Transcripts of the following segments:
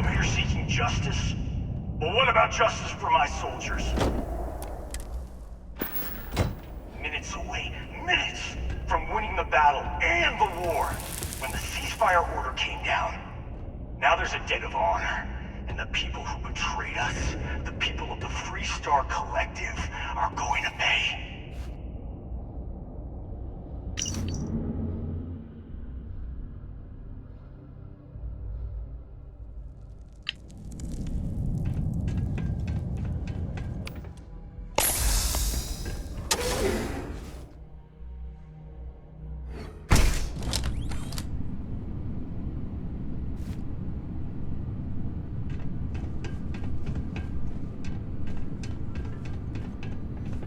come here seeking justice? Well, what about justice for my soldiers? Minutes away, minutes from winning the battle and the war, when the ceasefire order came down. Now there's a debt of honor, and the people who betrayed us, the people of the Free Star Collective, are going to pay.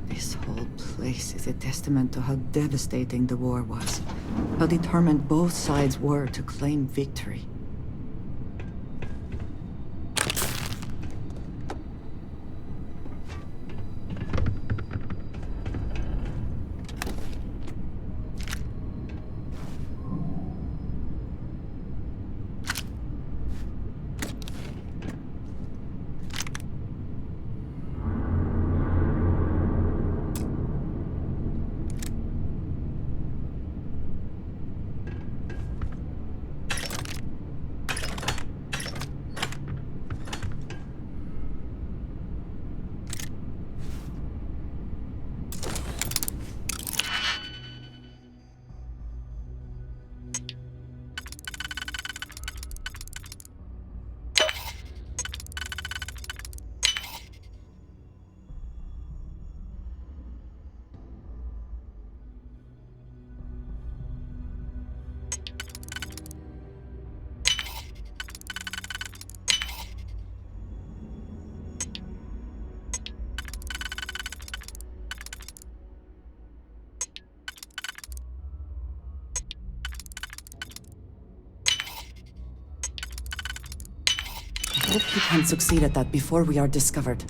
This whole place is a testament to how devastating the war was. How determined both sides were to claim victory. I hope you can succeed at that before we are discovered.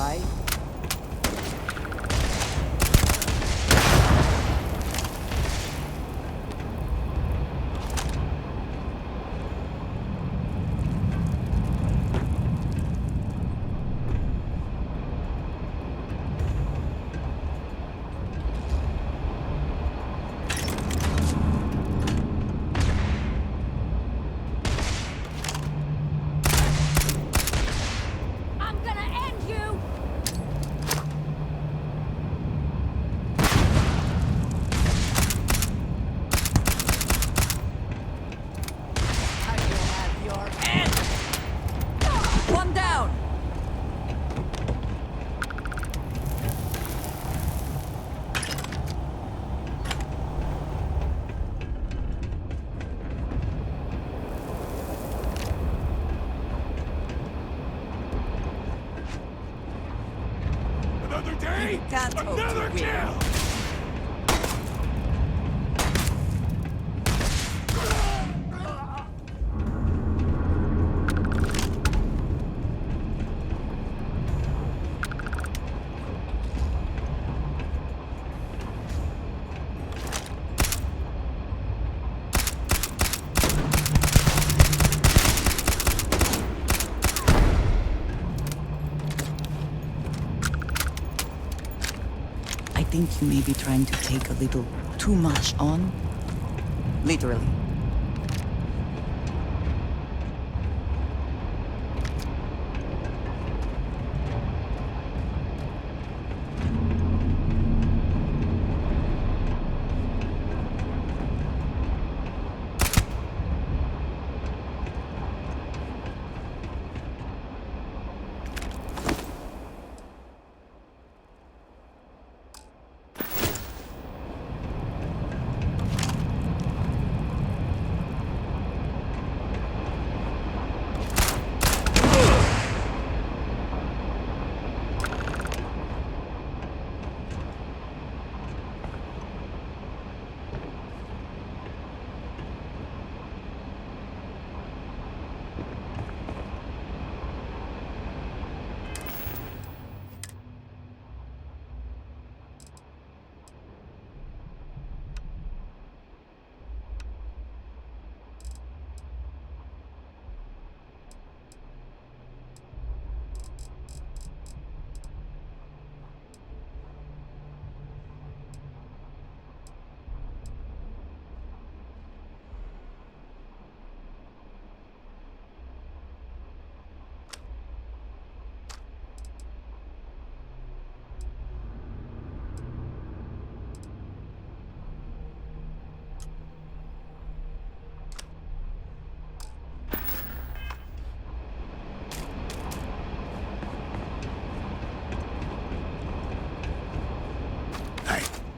try? One down! Another day, Can't hope to another win. kill! I think you may be trying to take a little too much on. Literally.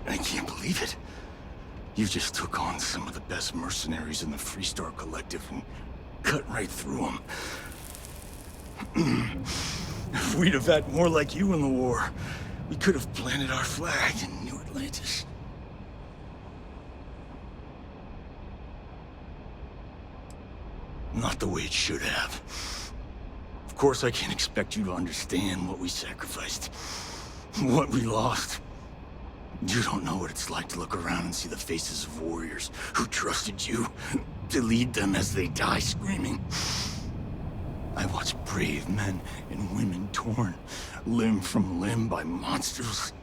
I can't believe it. You just took on some of the best mercenaries in the Freestar Collective and cut right through them. If we'd have had more like you in the war, we could have planted our flag in New Atlantis. Not the way it should have. Of course, I can't expect you to understand what we sacrificed, what we lost. You don't know what it's like to look around and see the faces of warriors who trusted you to lead them as they die screaming. I watched brave men and women torn limb from limb by monsters.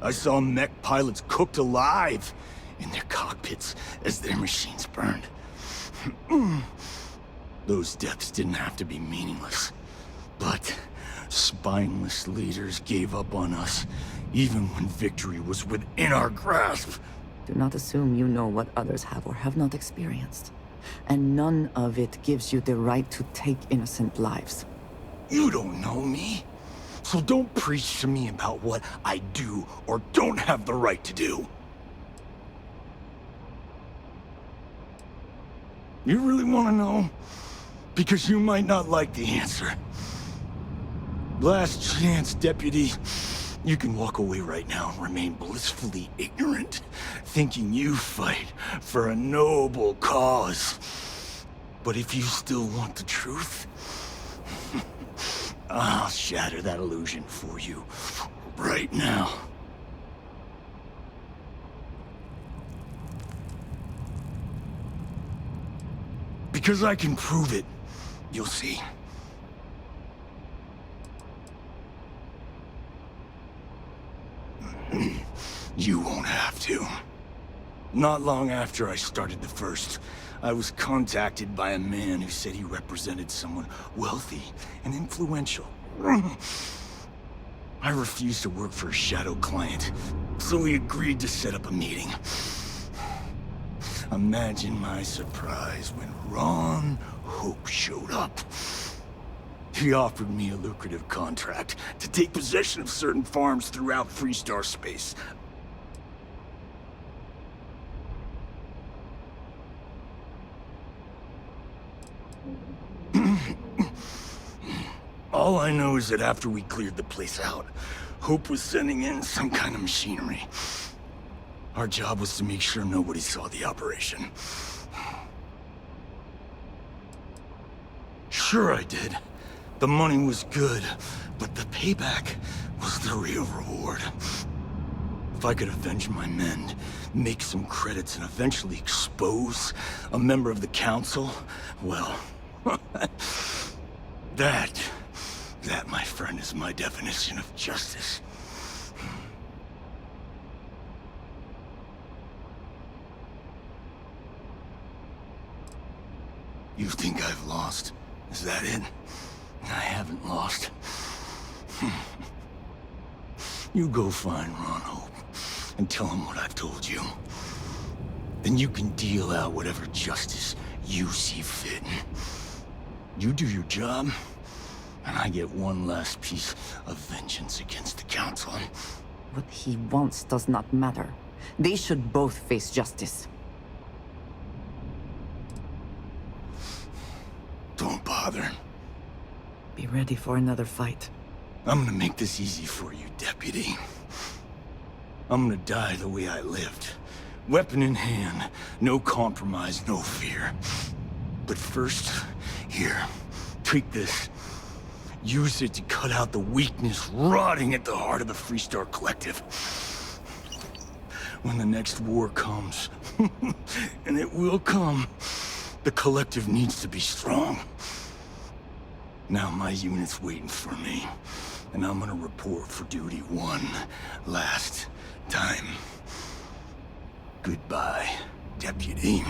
I saw mech pilots cooked alive in their cockpits as their machines burned. Those deaths didn't have to be meaningless, but spineless leaders gave up on us, even when victory was within our grasp. Do not assume you know what others have or have not experienced. And none of it gives you the right to take innocent lives. You don't know me, so don't preach to me about what I do or don't have the right to do. You really want to know? Because you might not like the answer. Last chance, Deputy. You can walk away right now and remain blissfully ignorant, thinking you fight for a noble cause. But if you still want the truth, I'll shatter that illusion for you right now. Because I can prove it. You'll see. You won't have to. Not long after I started the first, I was contacted by a man who said he represented someone wealthy and influential. I refused to work for a shadow client, so he agreed to set up a meeting. Imagine my surprise when Ron Hope showed up. He offered me a lucrative contract to take possession of certain farms throughout Freestar space. All I know is that after we cleared the place out, Hope was sending in some kind of machinery. Our job was to make sure nobody saw the operation. Sure I did. The money was good, but the payback was the real reward. If I could avenge my men, make some credits, and eventually expose a member of the council, well, that, my friend, is my definition of justice. You think I've lost? Is that it? I haven't lost. You go find Ron Hope and tell him what I've told you. Then you can deal out whatever justice you see fit. You do your job, and I get one last piece of vengeance against the Council. What he wants does not matter. They should both face justice. Don't bother. Be ready for another fight. I'm gonna make this easy for you, Deputy. I'm gonna die the way I lived. Weapon in hand, no compromise, no fear. But first, here, take this. Use it to cut out the weakness rotting at the heart of the Freestar Collective. When the next war comes, and it will come, the Collective needs to be strong. Now my unit's waiting for me, and I'm gonna report for duty one last time. Goodbye, Deputy.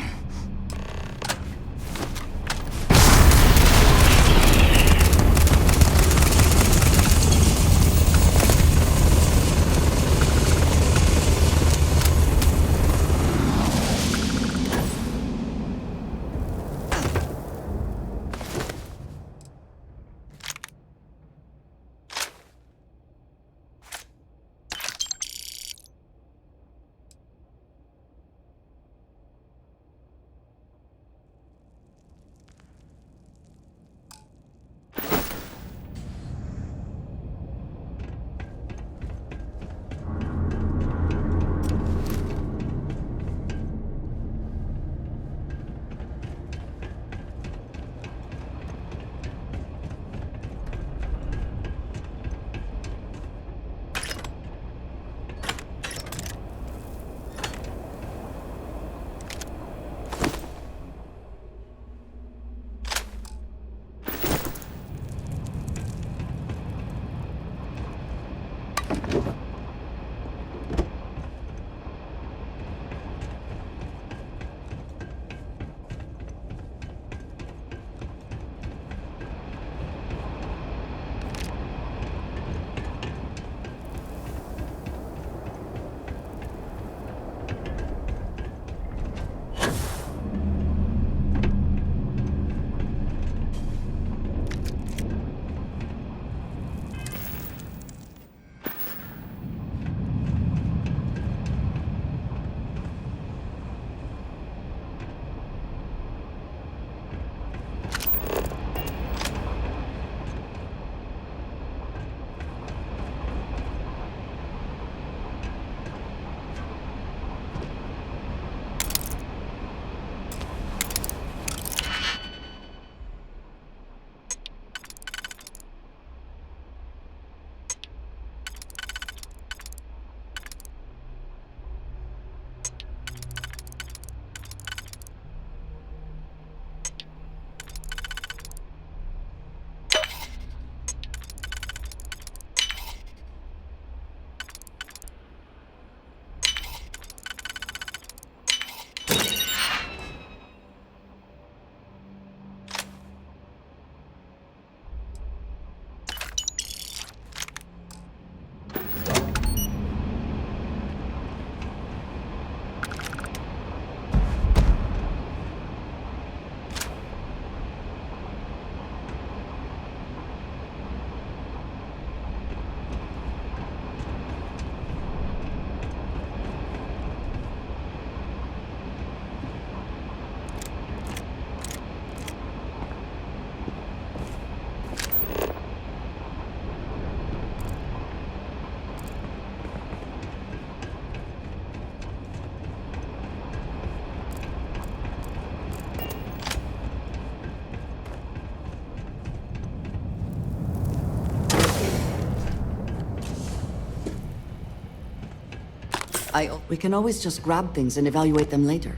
We can always just grab things and evaluate them later.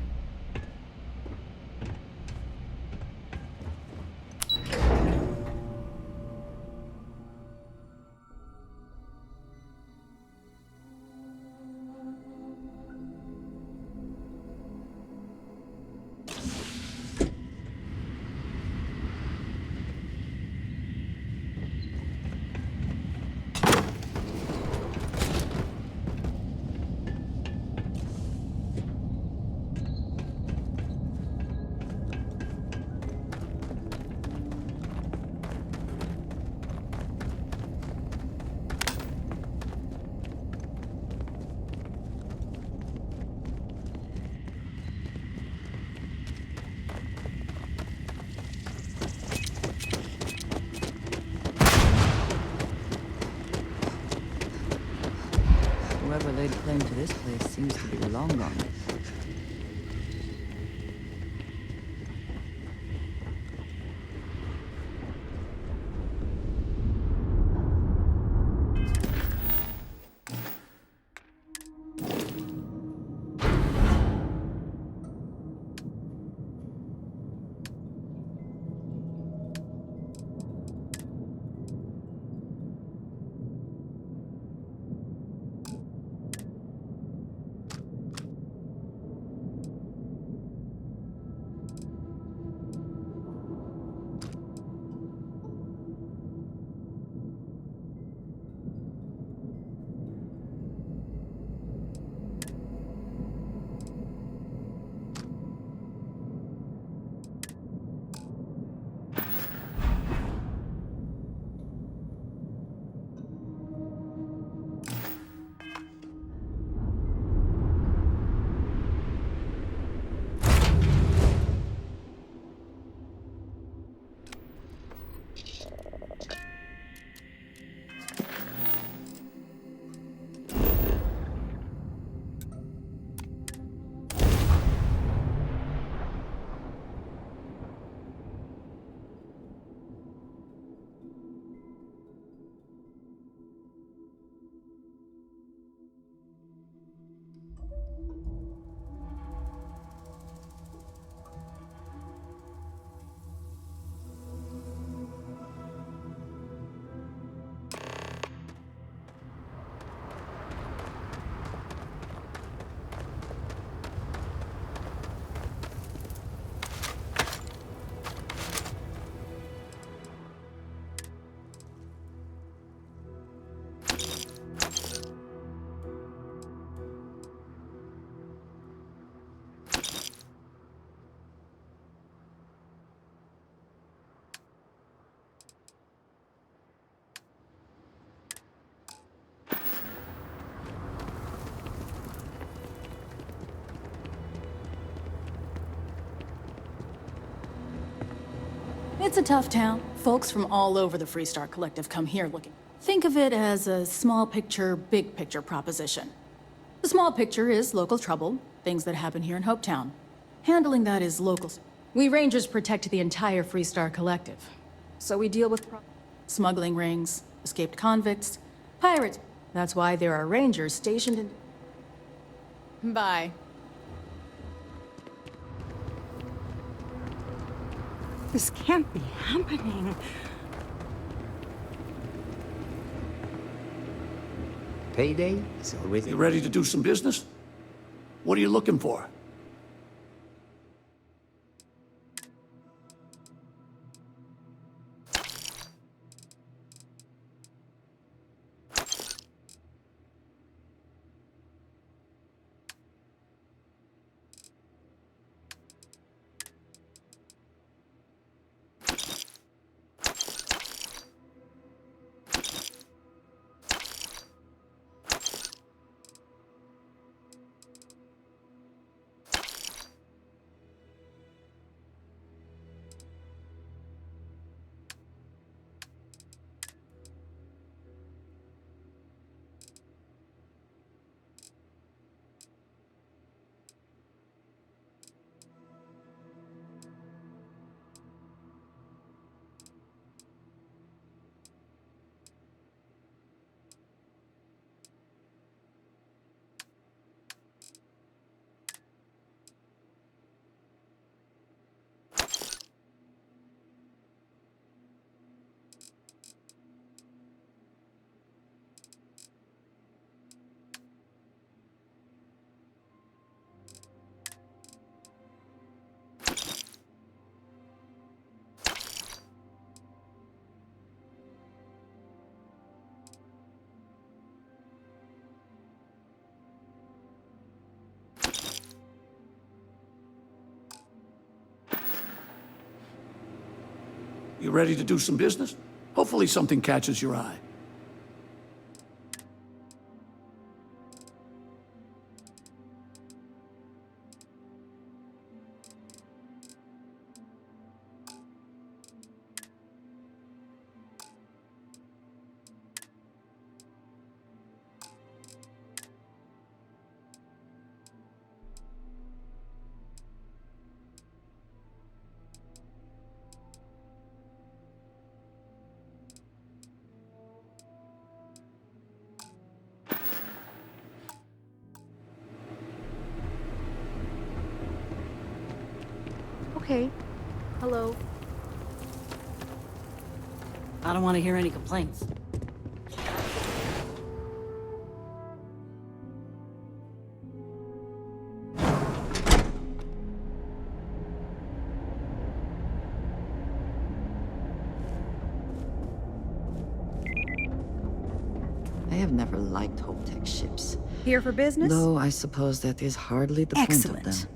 Whoever laid claim to this place seems to be long gone. It's a tough town. Folks from all over the Freestar Collective come here looking. Think of it as a small picture, big picture proposition. The small picture is local trouble, things that happen here in Hopetown. Handling that is local. We Rangers protect the entire Freestar Collective. So we deal with smuggling rings, escaped convicts, pirates. That's why there are Rangers stationed in... Bye. This can't be happening. Payday is always... You ready to do some business? What are you looking for? You ready to do some business? Hopefully something catches your eye. Okay. Hello. I don't want to hear any complaints. I have never liked Hope-Tech ships. Here for business? Though I suppose that is hardly the point of them. Excellent.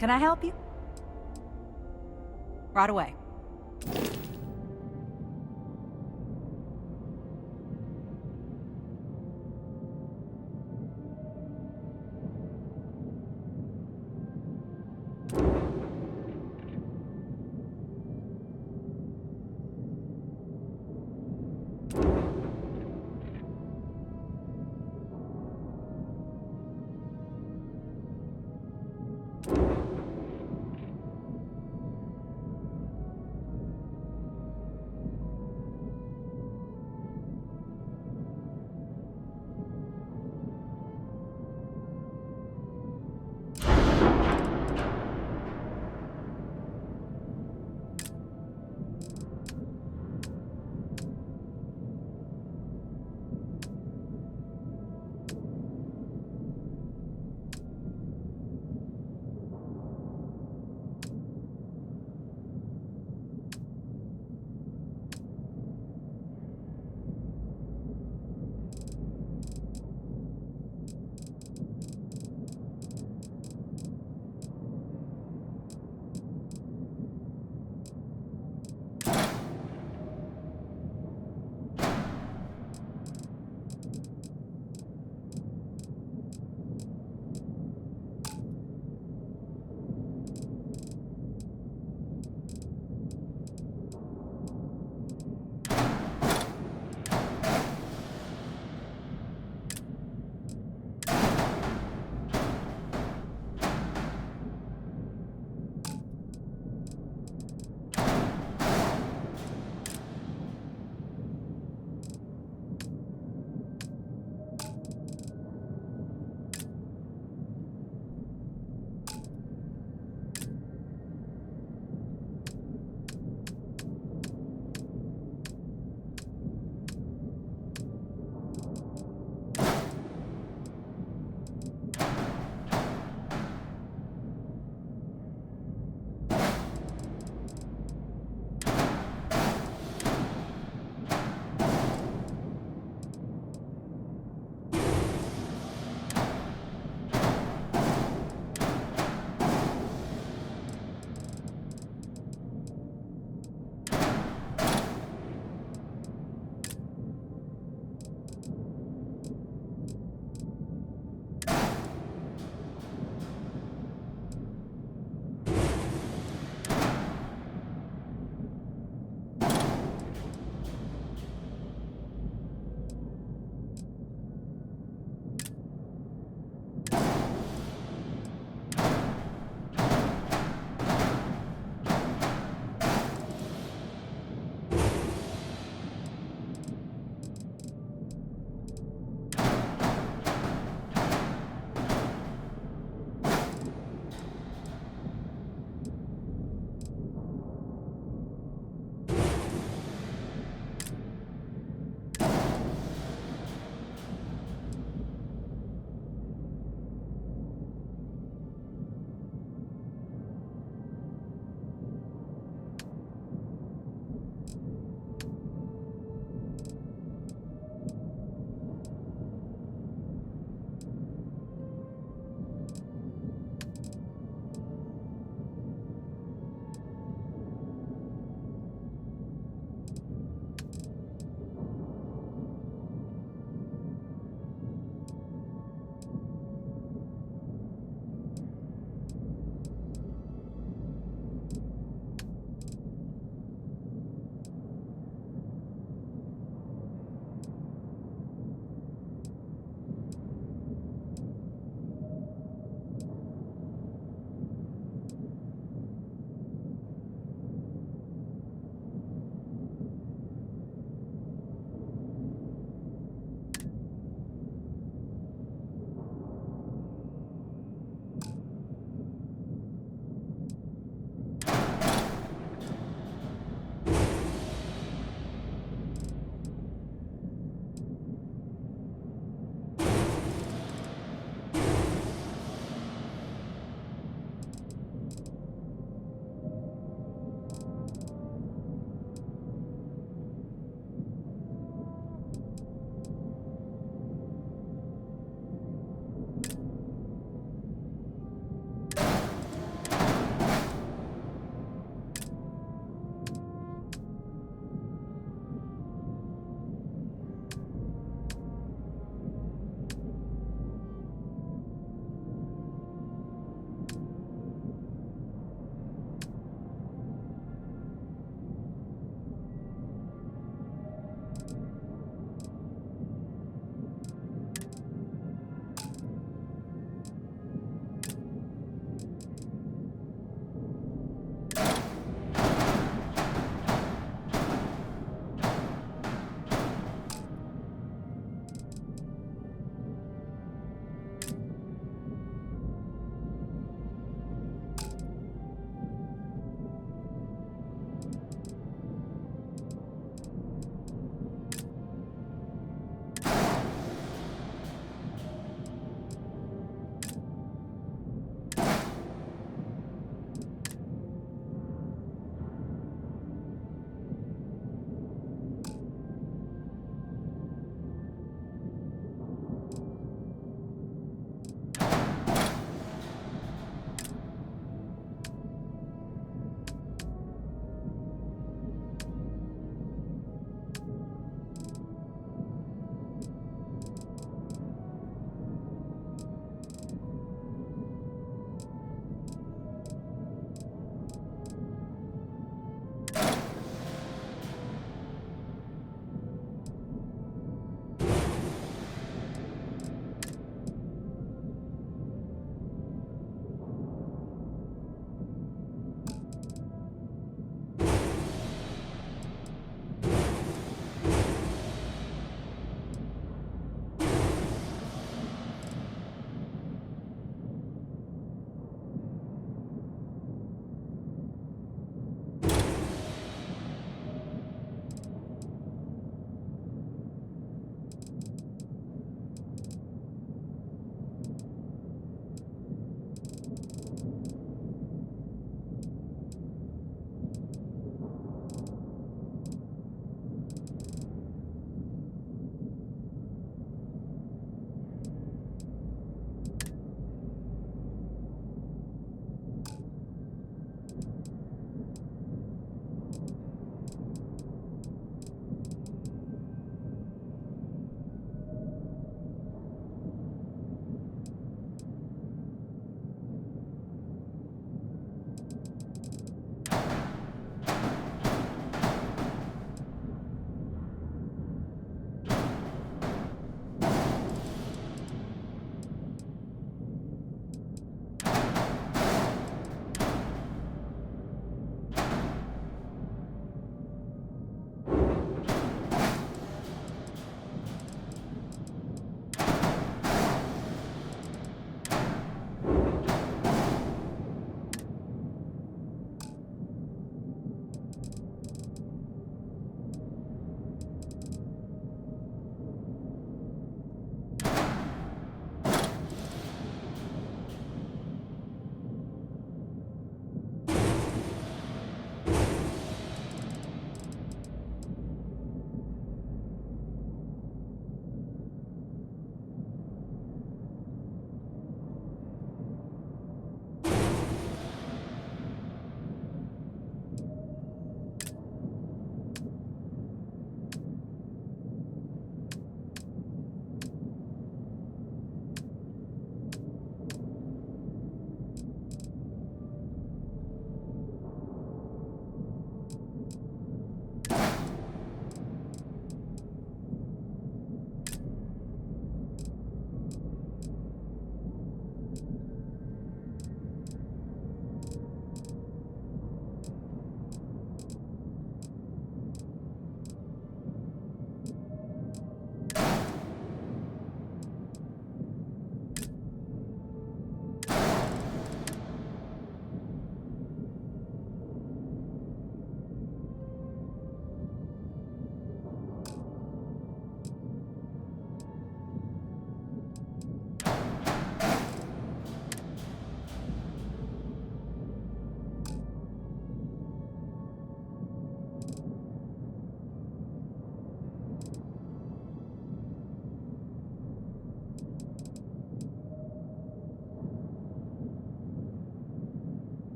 Can I help you? Right away.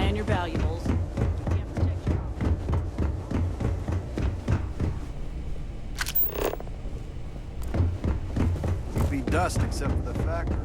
eye on your valuables. You can't protect your own. You'd be dust except for the factory.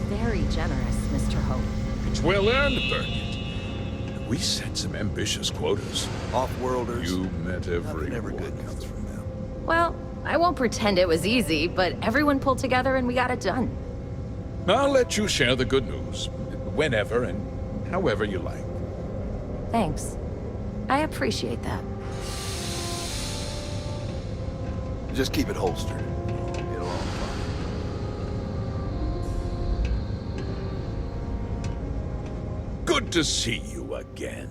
Very generous, Mr. Hope. It's well earned, Birgit. We set some ambitious quotas. Off-worlders. You met Nothing everyone. ever good comes from them. Well, I won't pretend it was easy, but everyone pulled together and we got it done. I'll let you share the good news. Whenever and however you like. Thanks. I appreciate that. Just keep it holstered. It'll all fine. Good to see you again.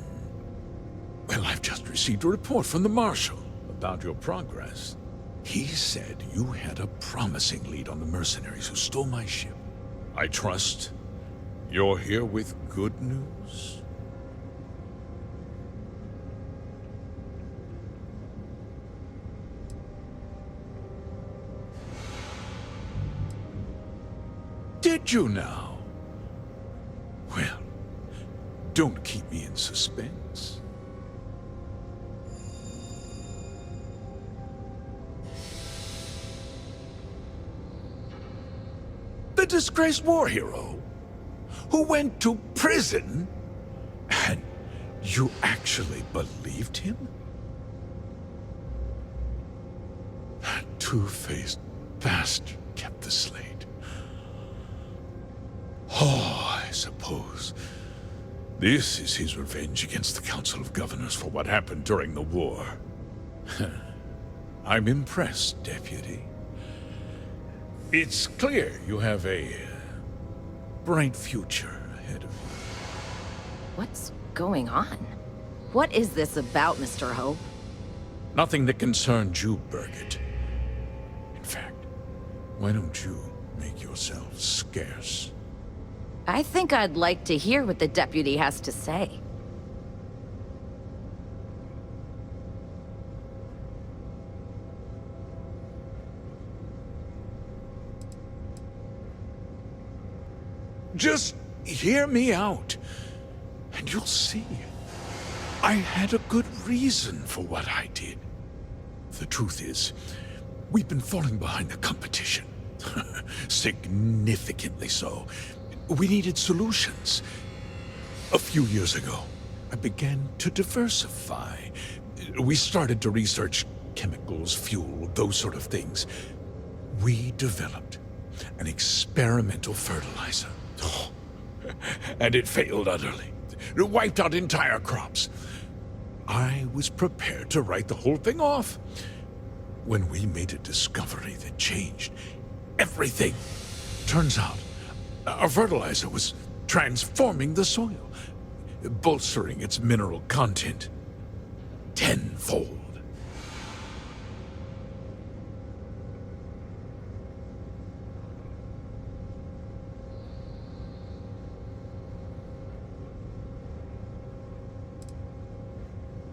Well, I've just received a report from the Marshal about your progress. He said you had a promising lead on the mercenaries who stole my ship. I trust you're here with good news? Did you now? Well, don't keep me in suspense. The disgraced war hero who went to prison, and you actually believed him? That two-faced bastard kept the slate. Oh, I suppose this is his revenge against the Council of Governors for what happened during the war. I'm impressed, Deputy. It's clear you have a bright future ahead of you. What's going on? What is this about, Mr. Hope? Nothing that concerns you, Birgit. In fact, why don't you make yourself scarce? I think I'd like to hear what the deputy has to say. Just hear me out, and you'll see. I had a good reason for what I did. The truth is, we've been falling behind the competition. Significantly so. We needed solutions. A few years ago, I began to diversify. We started to research chemicals, fuel, those sort of things. We developed an experimental fertilizer. Oh, and it failed utterly. It wiped out entire crops. I was prepared to write the whole thing off when we made a discovery that changed everything. Turns out, our fertilizer was transforming the soil, bolstering its mineral content tenfold.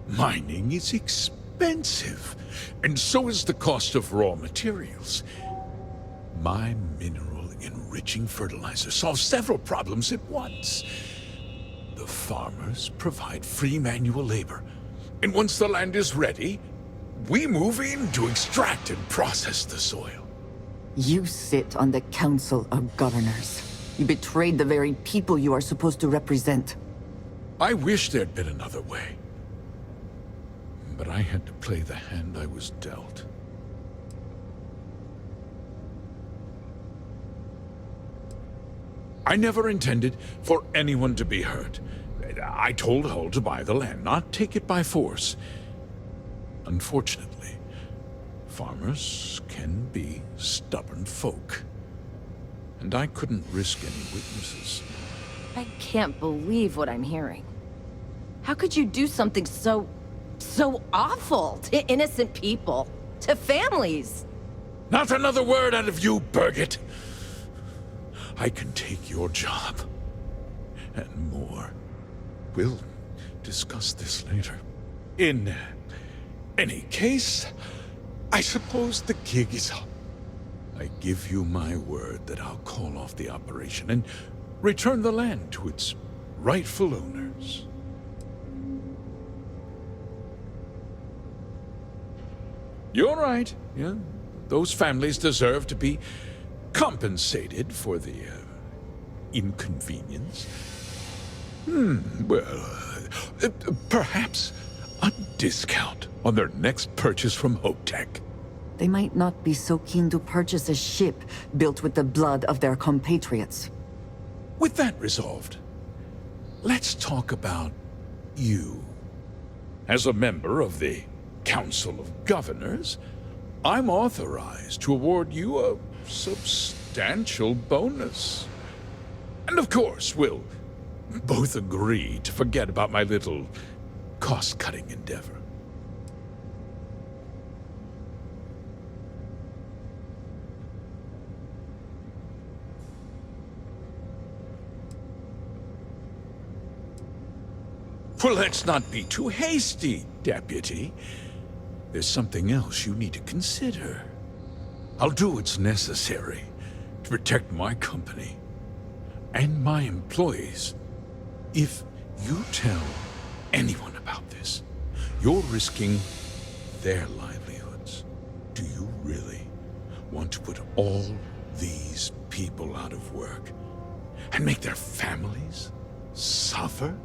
Mining is expensive, and so is the cost of raw materials. My mineral-enriching fertilizer solves several problems at once. The farmers provide free manual labor, and once the land is ready, we move in to extract and process the soil. You sit on the Council of Governors. You betrayed the very people you are supposed to represent. I wish there'd been another way. But I had to play the hand I was dealt. I never intended for anyone to be hurt. I told Hull to buy the land, not take it by force. Unfortunately, farmers can be stubborn folk. And I couldn't risk any witnesses. I can't believe what I'm hearing. How could you do something so awful to innocent people, to families? Not another word out of you, Birgit. I can take your job. And more. We'll discuss this later. In any case, I suppose the gig is up. I give you my word that I'll call off the operation and return the land to its rightful owners. You're right, yeah. Those families deserve to be compensated for the inconvenience. Well, perhaps a discount on their next purchase from Hotech. They might not be so keen to purchase a ship built with the blood of their compatriots. With that resolved, let's talk about you. As a member of the Council of Governors, I'm authorized to award you a substantial bonus. And of course, we'll both agree to forget about my little cost-cutting endeavor. Well, let's not be too hasty, Deputy. There's something else you need to consider. I'll do what's necessary to protect my company and my employees. If you tell anyone about this, you're risking their livelihoods. Do you really want to put all these people out of work and make their families suffer?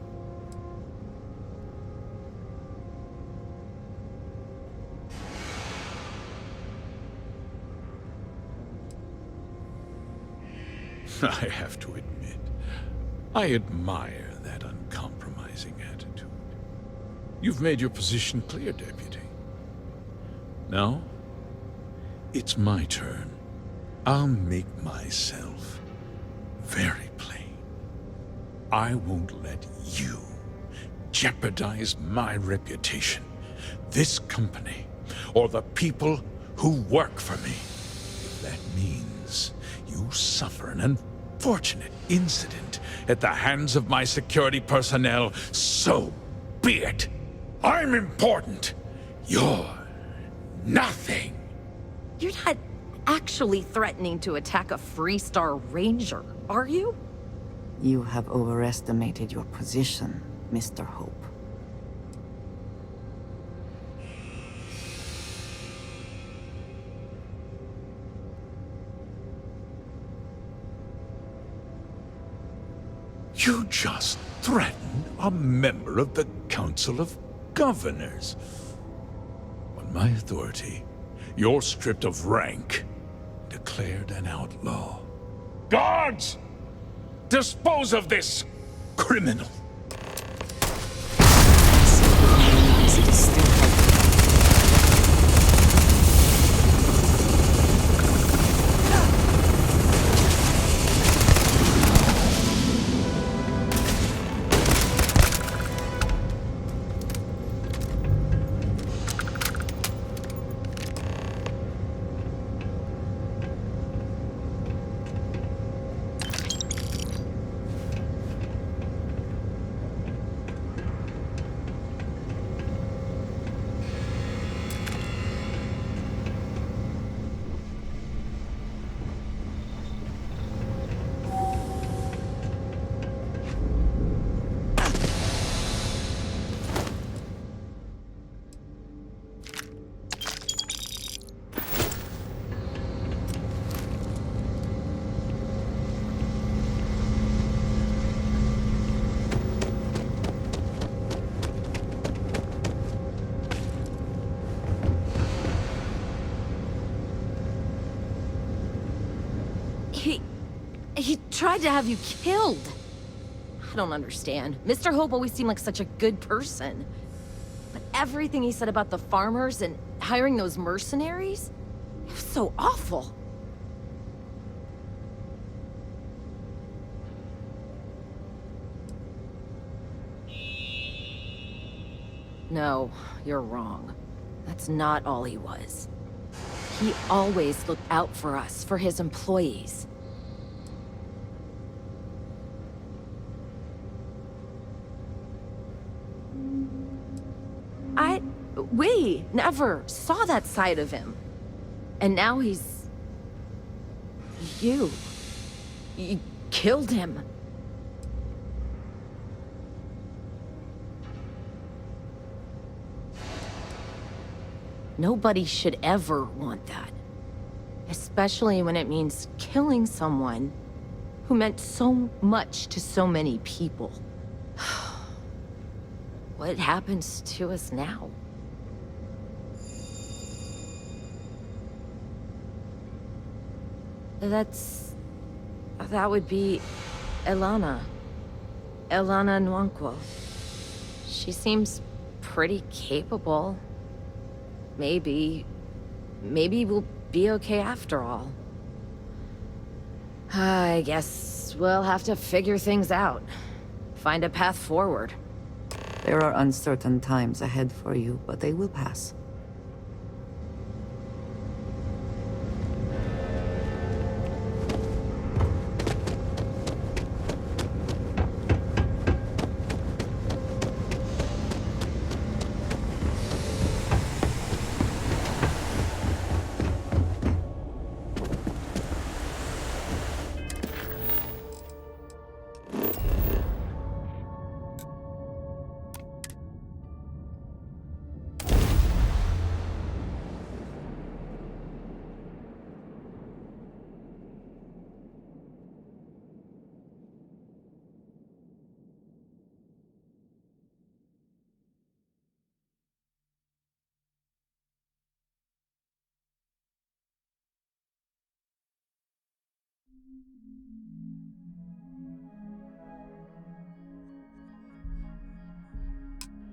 I have to admit, I admire that uncompromising attitude. You've made your position clear, Deputy. Now, it's my turn. I'll make myself very plain. I won't let you jeopardize my reputation, this company, or the people who work for me. If that means you suffer an unfortunate incident at the hands of my security personnel, so be it. I'm important. You're nothing. You're not actually threatening to attack a Freestar Ranger, are you? You have overestimated your position, Mr. Hope. You just threatened a member of the Council of Governors. On my authority, you're stripped of rank, declared an outlaw. Guards! Dispose of this criminal! He tried to have you killed. I don't understand. Mr. Hope always seemed like such a good person. But everything he said about the farmers and hiring those mercenaries, it was so awful. No, you're wrong. That's not all he was. He always looked out for us, for his employees. We never saw that side of him. And now he's... You killed him. Nobody should ever want that. Especially when it means killing someone who meant so much to so many people. What happens to us now? That would be Elana. Elana Nwankwo. She seems pretty capable. Maybe we'll be okay after all. I guess we'll have to figure things out. Find a path forward. There are uncertain times ahead for you, but they will pass.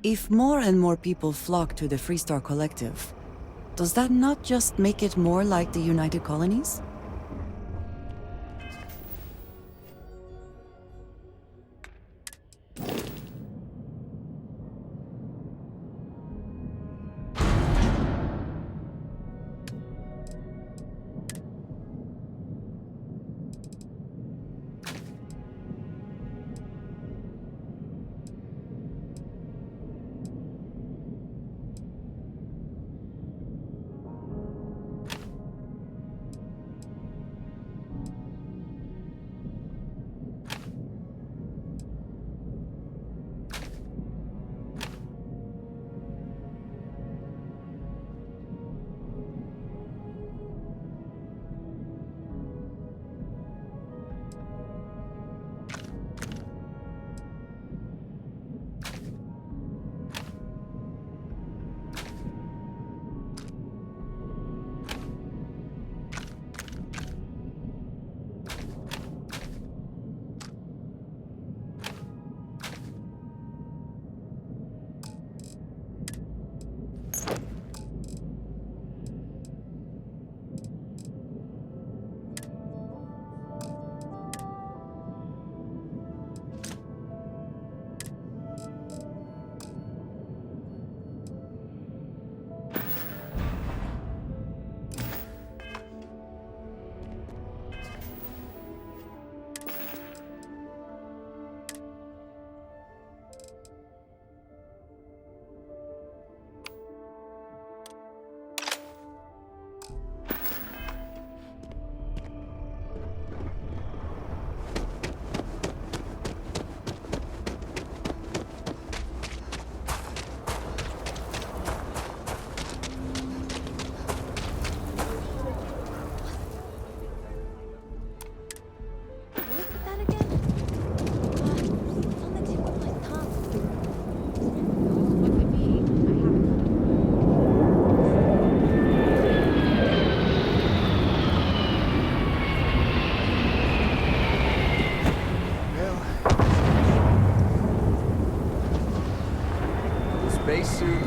If more and more people flock to the Freestar Collective, does that not just make it more like the United Colonies? Spacesuit.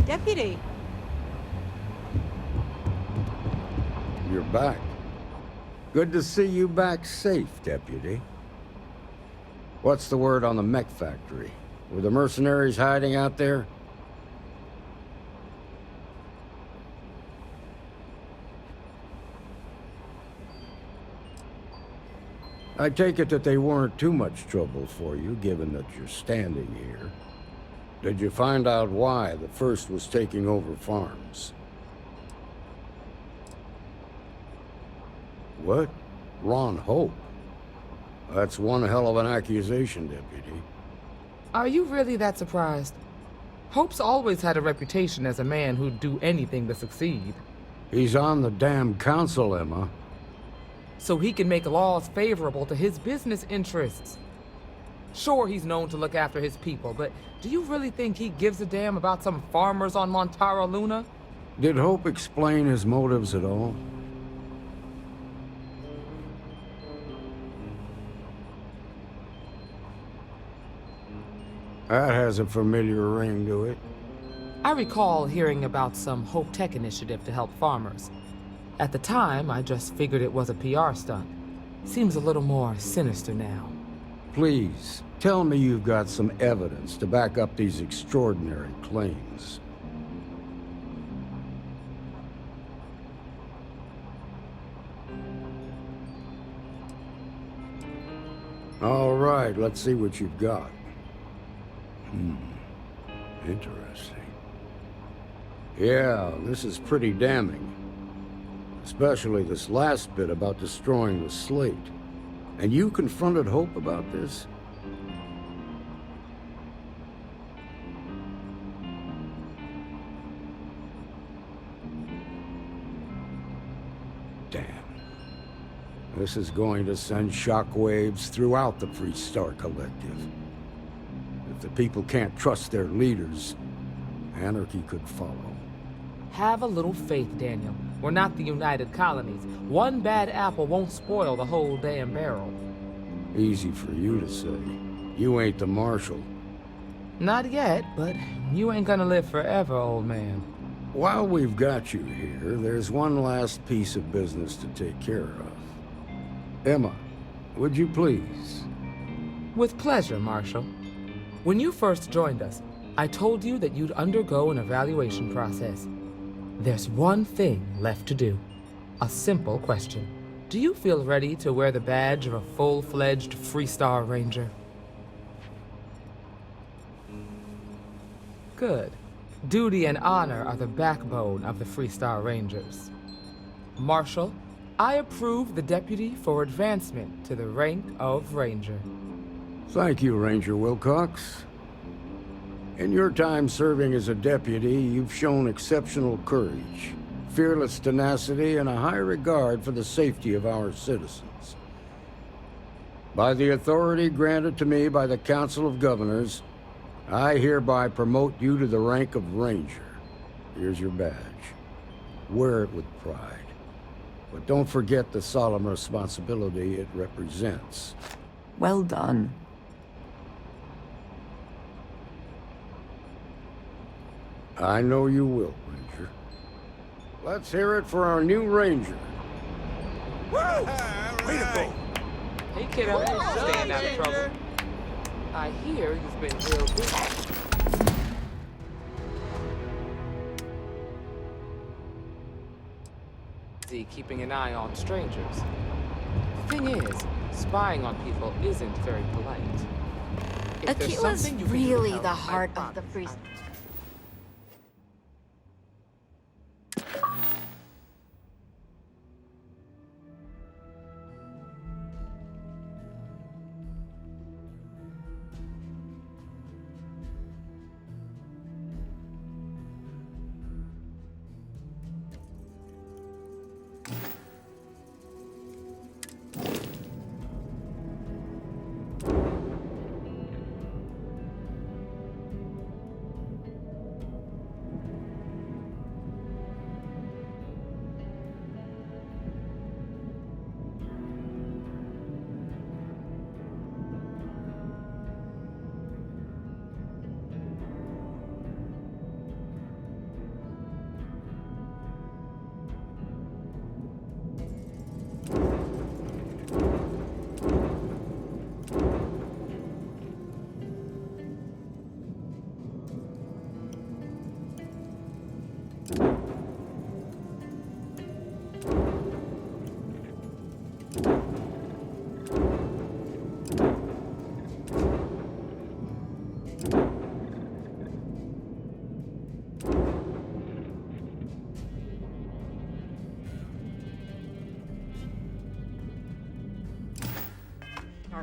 Deputy. You're back. Good to see you back safe, Deputy. What's the word on the mech factory? Were the mercenaries hiding out there? I take it that they weren't too much trouble for you, given that you're standing here. Did you find out why the first was taking over farms? What? Ron Hope? That's one hell of an accusation, Deputy. Are you really that surprised? Hope's always had a reputation as a man who'd do anything to succeed. He's on the damn council, Emma. So he can make laws favorable to his business interests. Sure, he's known to look after his people, but do you really think he gives a damn about some farmers on Montara Luna? Did Hope explain his motives at all? That has a familiar ring to it. I recall hearing about some Hope Tech initiative to help farmers. At the time, I just figured it was a PR stunt. Seems a little more sinister now. Please, tell me you've got some evidence to back up these extraordinary claims. All right, let's see what you've got. Interesting. Yeah, this is pretty damning. Especially this last bit about destroying the slate. And you confronted Hope about this? Damn. This is going to send shockwaves throughout the Freestar Collective. If the people can't trust their leaders, anarchy could follow. Have a little faith, Daniel. We're not the United Colonies. One bad apple won't spoil the whole damn barrel. Easy for you to say. You ain't the marshal. Not yet, but you ain't gonna live forever, old man. While we've got you here, there's one last piece of business to take care of. Emma, would you please? With pleasure, Marshal. When you first joined us, I told you that you'd undergo an evaluation process. There's one thing left to do. A simple question. Do you feel ready to wear the badge of a full-fledged Freestar Ranger? Good. Duty and honor are the backbone of the Freestar Rangers. Marshal, I approve the deputy for advancement to the rank of Ranger. Thank you, Ranger Wilcox. In your time serving as a deputy, you've shown exceptional courage, fearless tenacity, and a high regard for the safety of our citizens. By the authority granted to me by the Council of Governors, I hereby promote you to the rank of Ranger. Here's your badge. Wear it with pride. But don't forget the solemn responsibility it represents. Well done. I know you will, Ranger. Let's hear it for our new Ranger. Woo! Way to go! Hey, kiddo. Staying out of trouble. I hear you've been real busy keeping an eye on strangers. The thing is, spying on people isn't very polite. If there's Akila's something you can do to really help, the I heart of the promise. Freestar.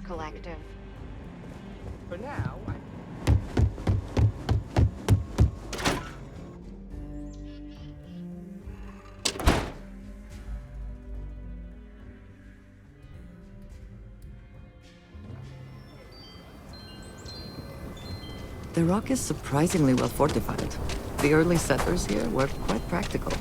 Collective. For now, The rock is surprisingly well fortified. The early settlers here were quite practical.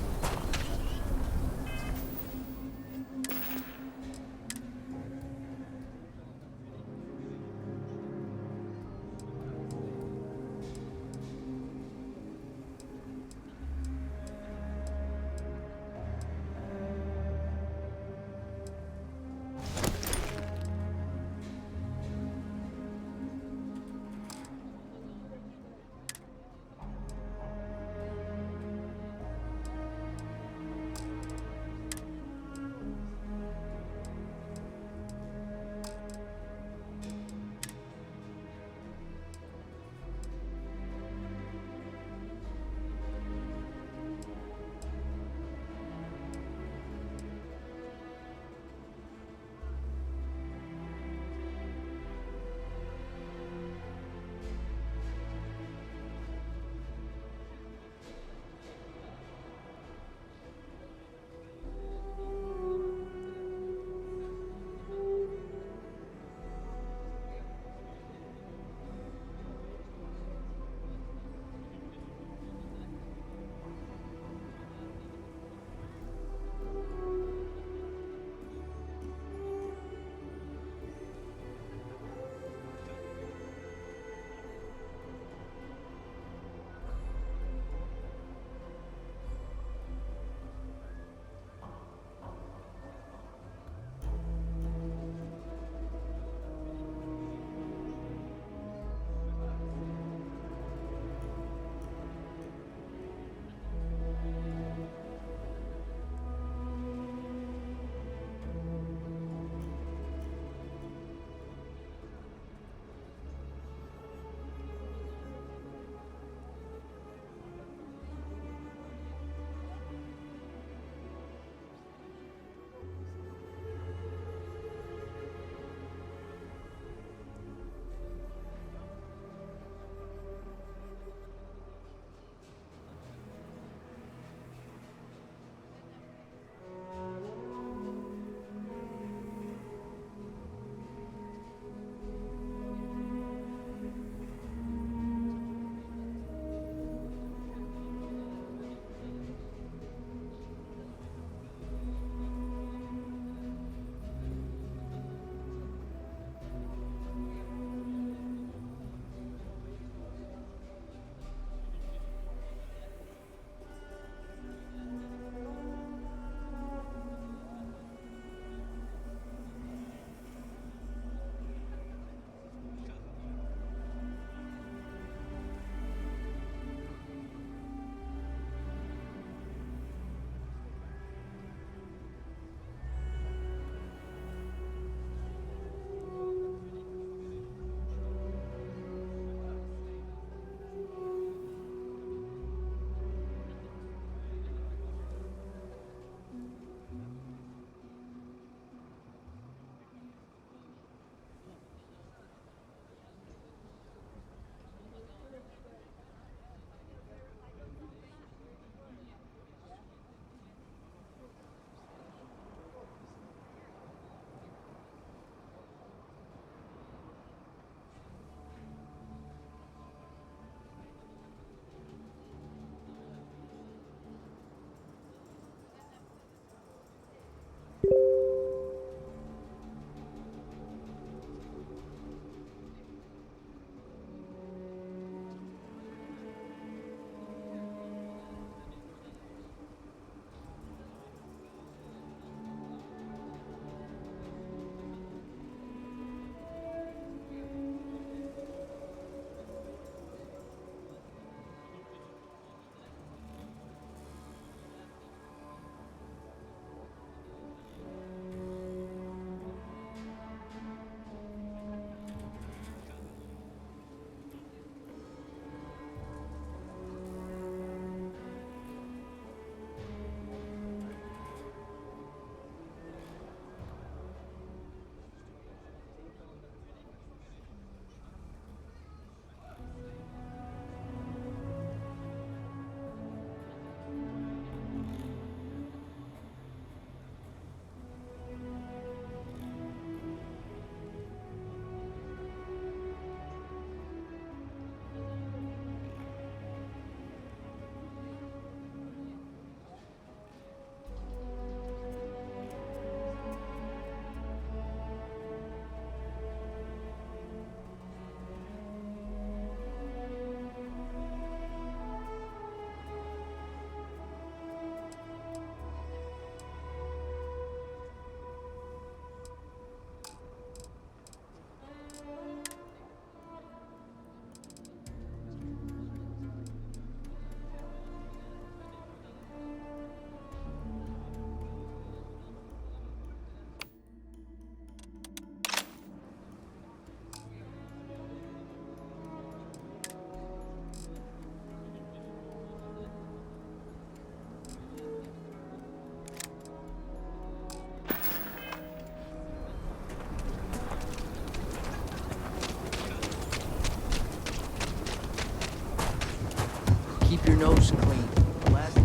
your nose clean. The last thing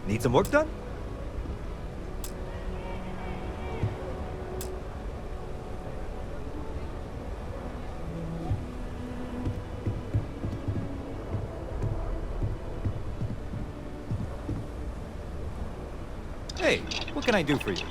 Need some work done? Hey, what can I do for you?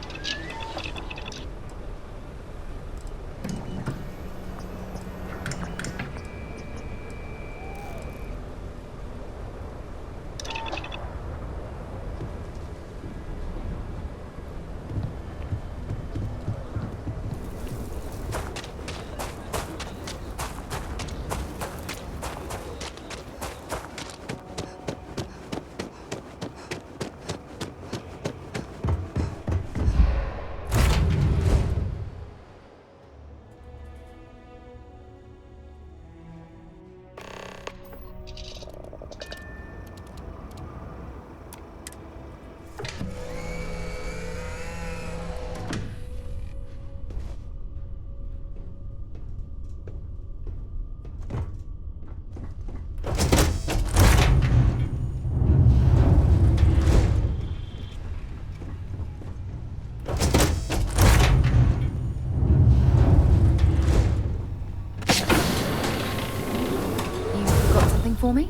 For me?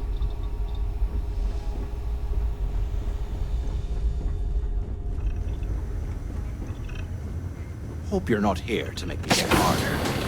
Hope you're not here to make me get harder.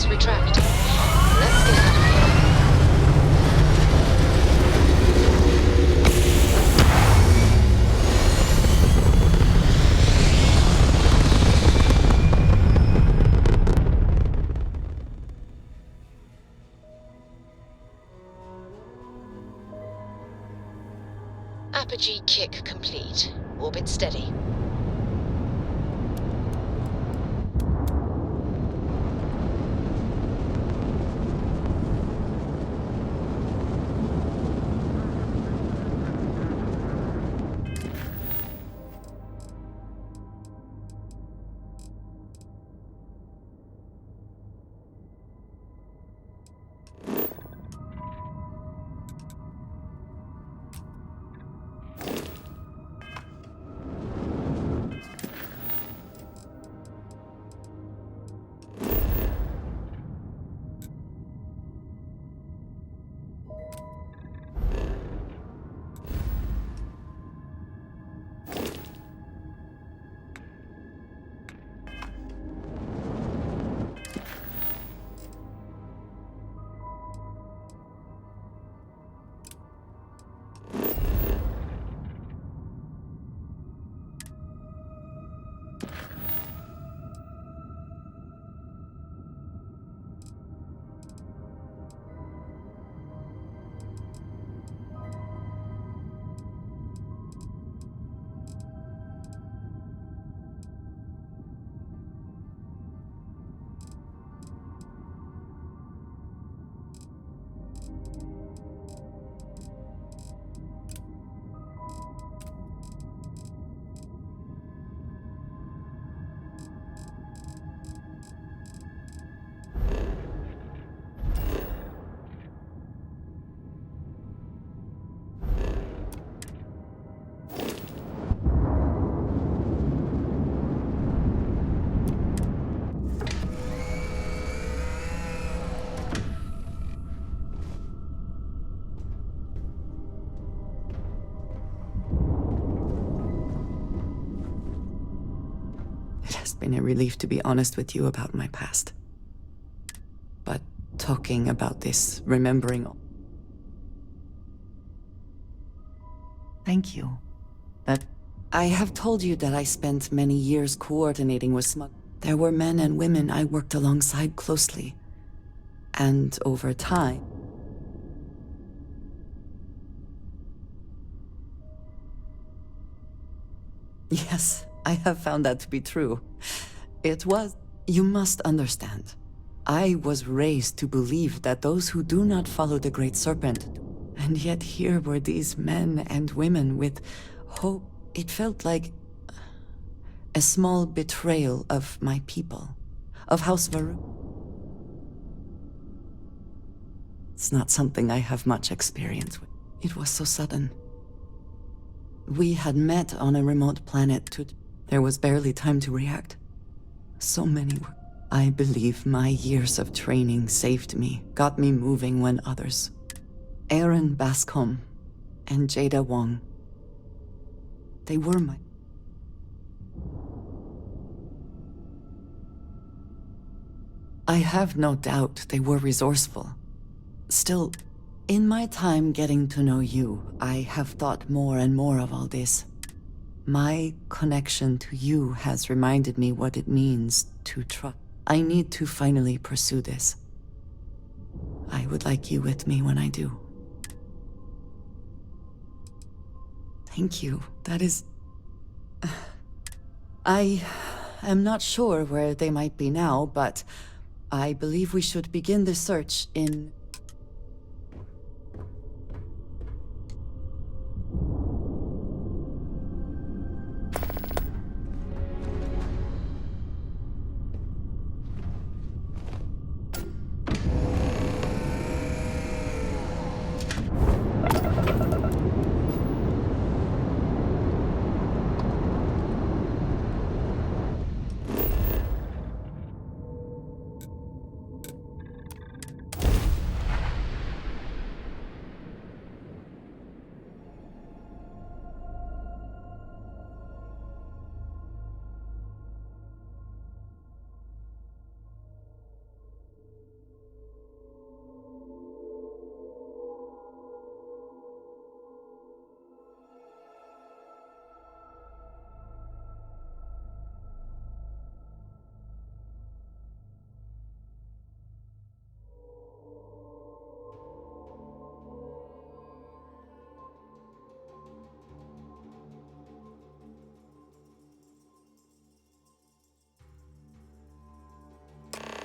retract. Let's get out of here. Apogee kick complete. Orbit steady. been a relief to be honest with you about my past. But talking about this, remembering... Thank you. That I have told you that I spent many years coordinating with smugglers. There were men and women I worked alongside closely. And over time... Yes, I have found that to be true. It was... You must understand. I was raised to believe that those who do not follow the Great Serpent... And yet here were these men and women with hope. It felt like a small betrayal of my people, of House Varun. It's not something I have much experience with. It was so sudden. We had met on a remote planet. There was barely time to react. So many were... I believe my years of training saved me, got me moving when others... Aaron Bascom and Jada Wong. They were my... I have no doubt they were resourceful. Still, in my time getting to know you, I have thought more and more of all this. My connection to you has reminded me what it means to trust. I need to finally pursue this. I would like you with me when I do. Thank you. That is... I am not sure where they might be now, but I believe we should begin the search in...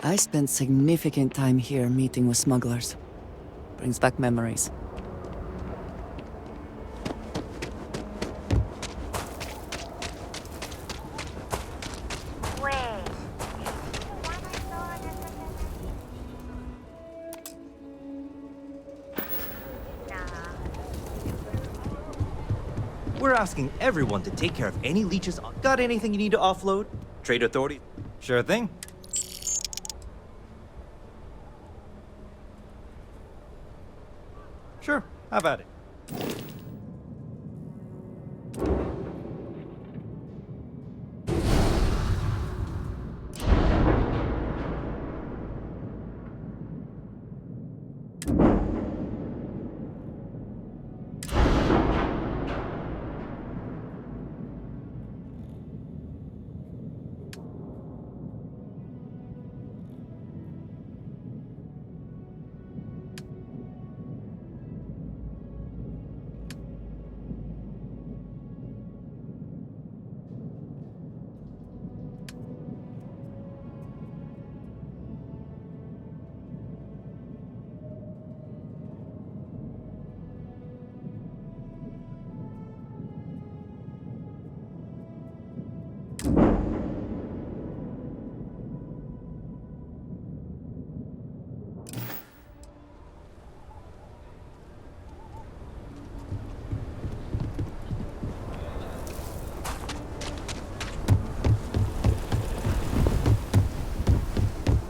I spent significant time here meeting with smugglers. Brings back memories. We're asking everyone to take care of any leeches. Got anything you need to offload? Trade authority? Sure thing. Sure, how about it?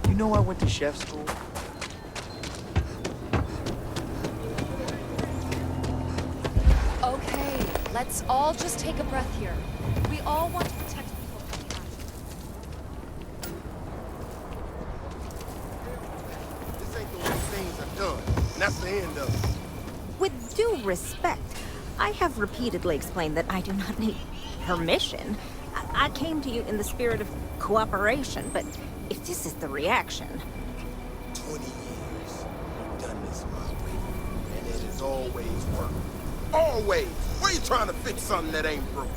You know I went to chef school? Okay, let's all just take a breath here. We all want to protect people from the That's the end of it. With due respect, I have repeatedly explained that I do not need permission. I came to you in the spirit of cooperation, but if this is the reaction... 20 years. I've done this my way, and it has always worked. Always! Why are you trying to fix something that ain't broke?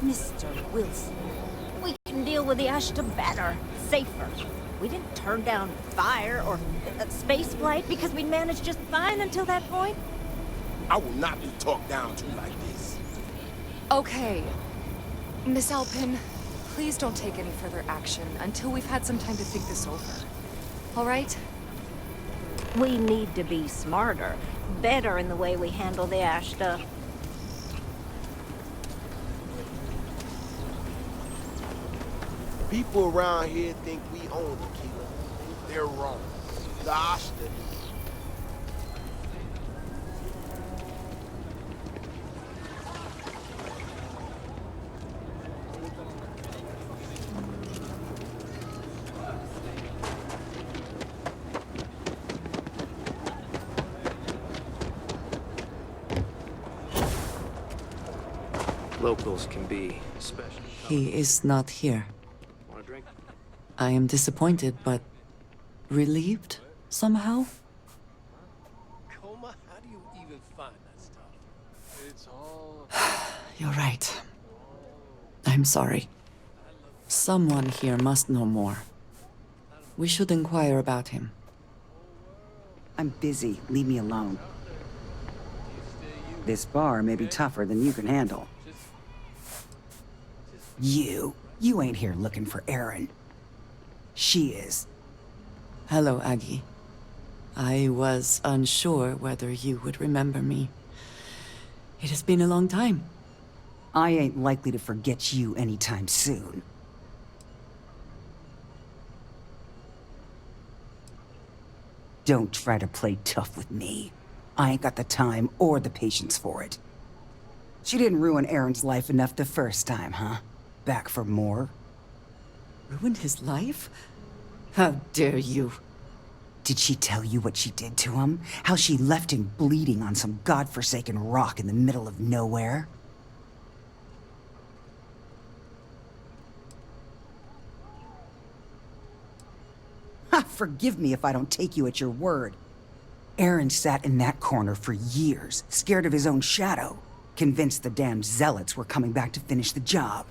Mr. Wilson, we can deal with the Ashta better, safer. We didn't turn down fire or space flight because we managed just fine until that point. I will not be talked down to like this. Okay. Miss Alpin, please don't take any further action until we've had some time to think this over. All right? We need to be smarter, better in the way we handle the Ashta. People around here think we own the killer. They're wrong. The Ashta do. Locals can be especially... He is not here. Want a drink? I am disappointed, but relieved somehow? Coma, how do you even find that stuff? It's all... You're right. I'm sorry. Someone here must know more. We should inquire about him. I'm busy. Leave me alone. This bar may be tougher than you can handle. You ain't here looking for Erin. She is. Hello, Aggie. I was unsure whether you would remember me. It has been a long time. I ain't likely to forget you anytime soon. Don't try to play tough with me. I ain't got the time or the patience for it. She didn't ruin Erin's life enough the first time, huh? Back for more? Ruined his life? How dare you? Did she tell you what she did to him? How she left him bleeding on some godforsaken rock in the middle of nowhere? Ha! Forgive me if I don't take you at your word. Aaron sat in that corner for years, scared of his own shadow, convinced the damned zealots were coming back to finish the job.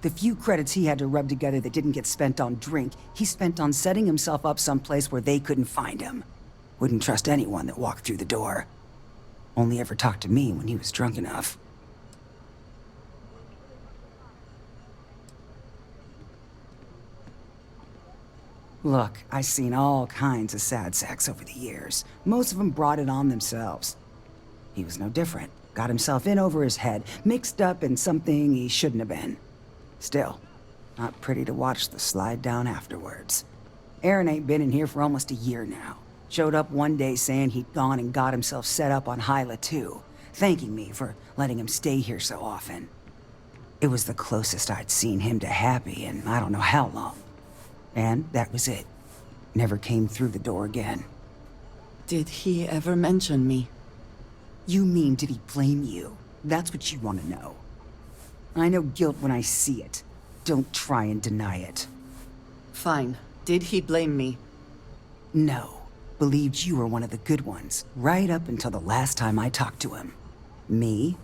The few credits he had to rub together that didn't get spent on drink, he spent on setting himself up someplace where they couldn't find him. Wouldn't trust anyone that walked through the door. Only ever talked to me when he was drunk enough. Look, I've seen all kinds of sad sacks over the years. Most of them brought it on themselves. He was no different. Got himself in over his head, mixed up in something he shouldn't have been. Still, not pretty to watch the slide down afterwards. Aaron ain't been in here for almost a year now. Showed up one day saying he'd gone and got himself set up on Hyla too, thanking me for letting him stay here so often. It was the closest I'd seen him to happy in I don't know how long. And that was it. Never came through the door again. Did he ever mention me? You mean, did he blame you? That's what you want to know. I know guilt when I see it. Don't try and deny it. Fine. Did he blame me? No. Believed you were one of the good ones, right up until the last time I talked to him. Me?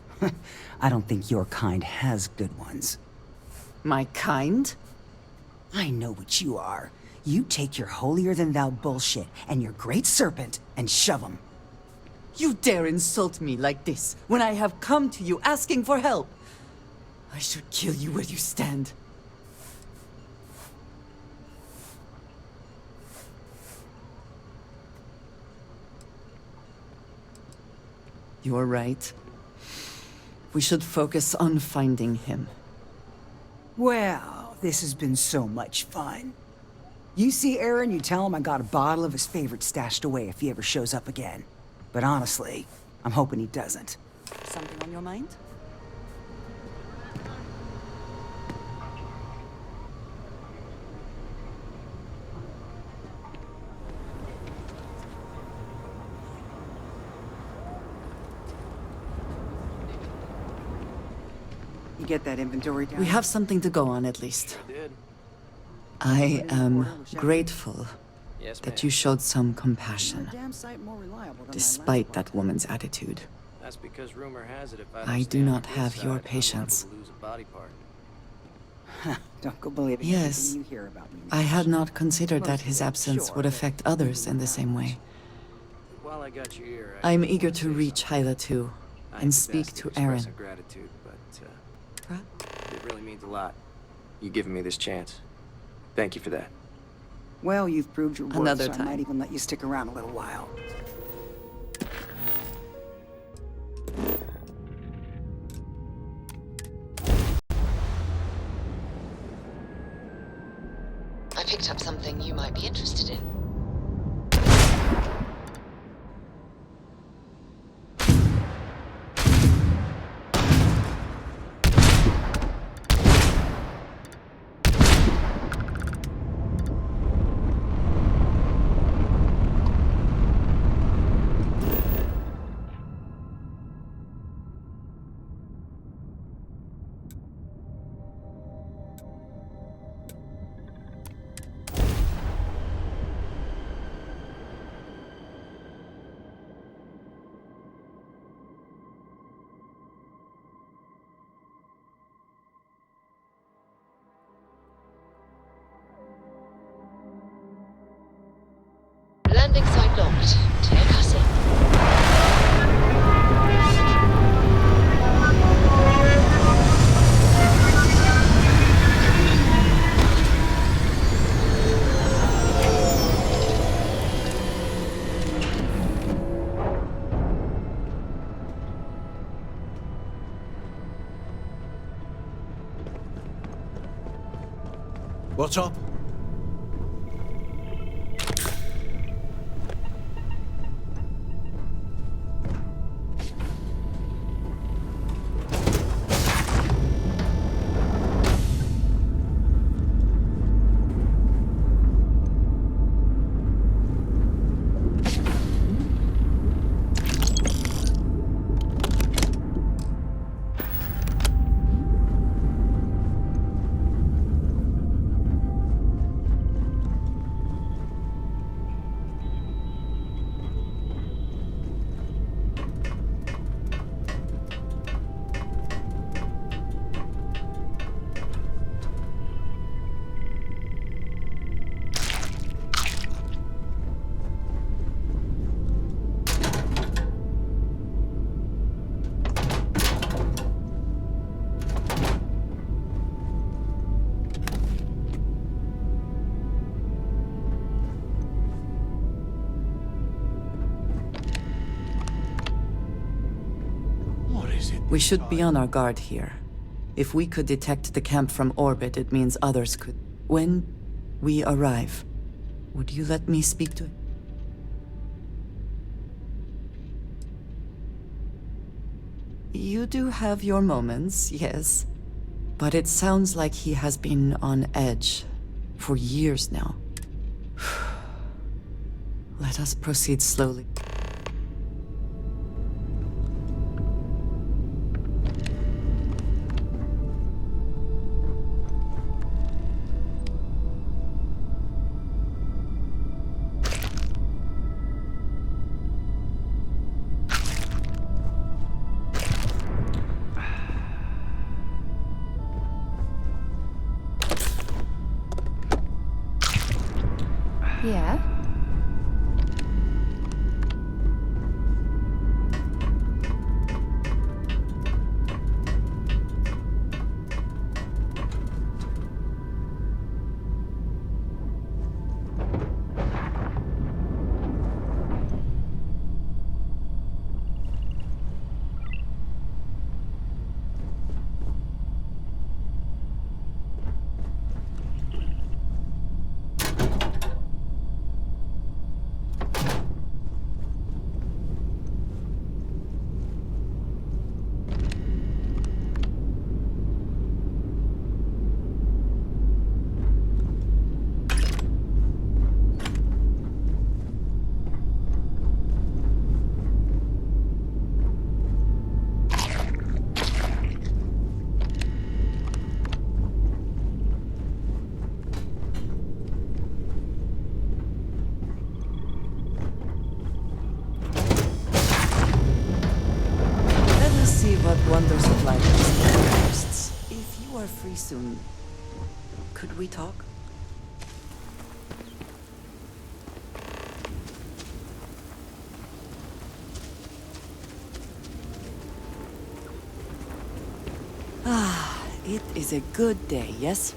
I don't think your kind has good ones. My kind? I know what you are. You take your holier-than-thou bullshit and your great serpent and shove 'em. You dare insult me like this when I have come to you asking for help. I should kill you where you stand. You're right. We should focus on finding him. Well, this has been so much fun. You see Aaron, you tell him I got a bottle of his favorite stashed away if he ever shows up again. But honestly, I'm hoping he doesn't. Something on your mind? You get that inventory down? We have something to go on, at least. Did. I am grateful Yes, that ma'am. you showed some compassion, Damn sight more reliable than despite that woman's attitude. That's because rumor has it if I I don't do stand on not the have good your side, I'm patience. liable to lose a body part. Don't go believing Yes, everything you hear about me. I had not considered that Most his of it, absence sure, would but affect others in the same way. While I got you here, I'm just eager wanna to say reach something. Hyla too, I ain't and the speak best at to expressing Aaron. gratitude, but it really means a lot. You giving me this chance. Thank you for that. Well, you've proved your worth, Another so I time. might even let you stick around a little while. I picked up something you might be interested in. Landing site locked. Take us in. What's up? We should be on our guard here. If we could detect the camp from orbit, it means others could. When we arrive, would you let me speak to it? You do have your moments, yes. But it sounds like he has been on edge for years now. Let us proceed slowly. Yeah? but wonders of life are firsts. If you are free soon, could we talk? Ah, it is a good day, yes?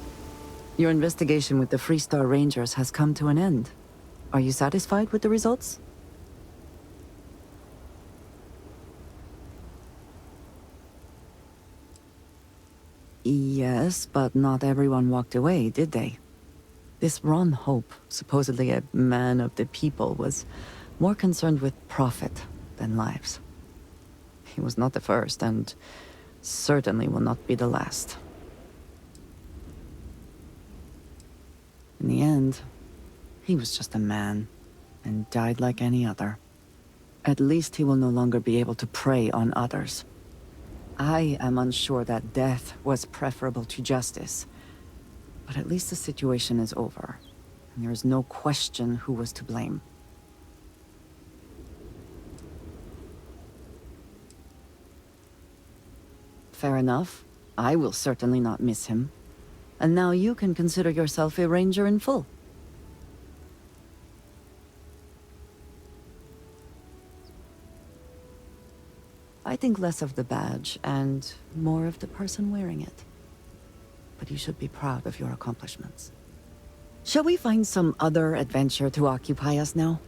Your investigation with the Freestar Rangers has come to an end. Are you satisfied with the results? Yes, but not everyone walked away, did they? This Ron Hope, supposedly a man of the people, was more concerned with profit than lives. He was not the first, and certainly will not be the last. In the end, he was just a man, and died like any other. At least he will no longer be able to prey on others. I am unsure that death was preferable to justice, but at least the situation is over, and there is no question who was to blame. Fair enough. I will certainly not miss him. And now you can consider yourself a ranger in full. I think less of the badge and more of the person wearing it. But you should be proud of your accomplishments. Shall we find some other adventure to occupy us now?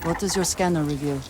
What does your scanner reveal?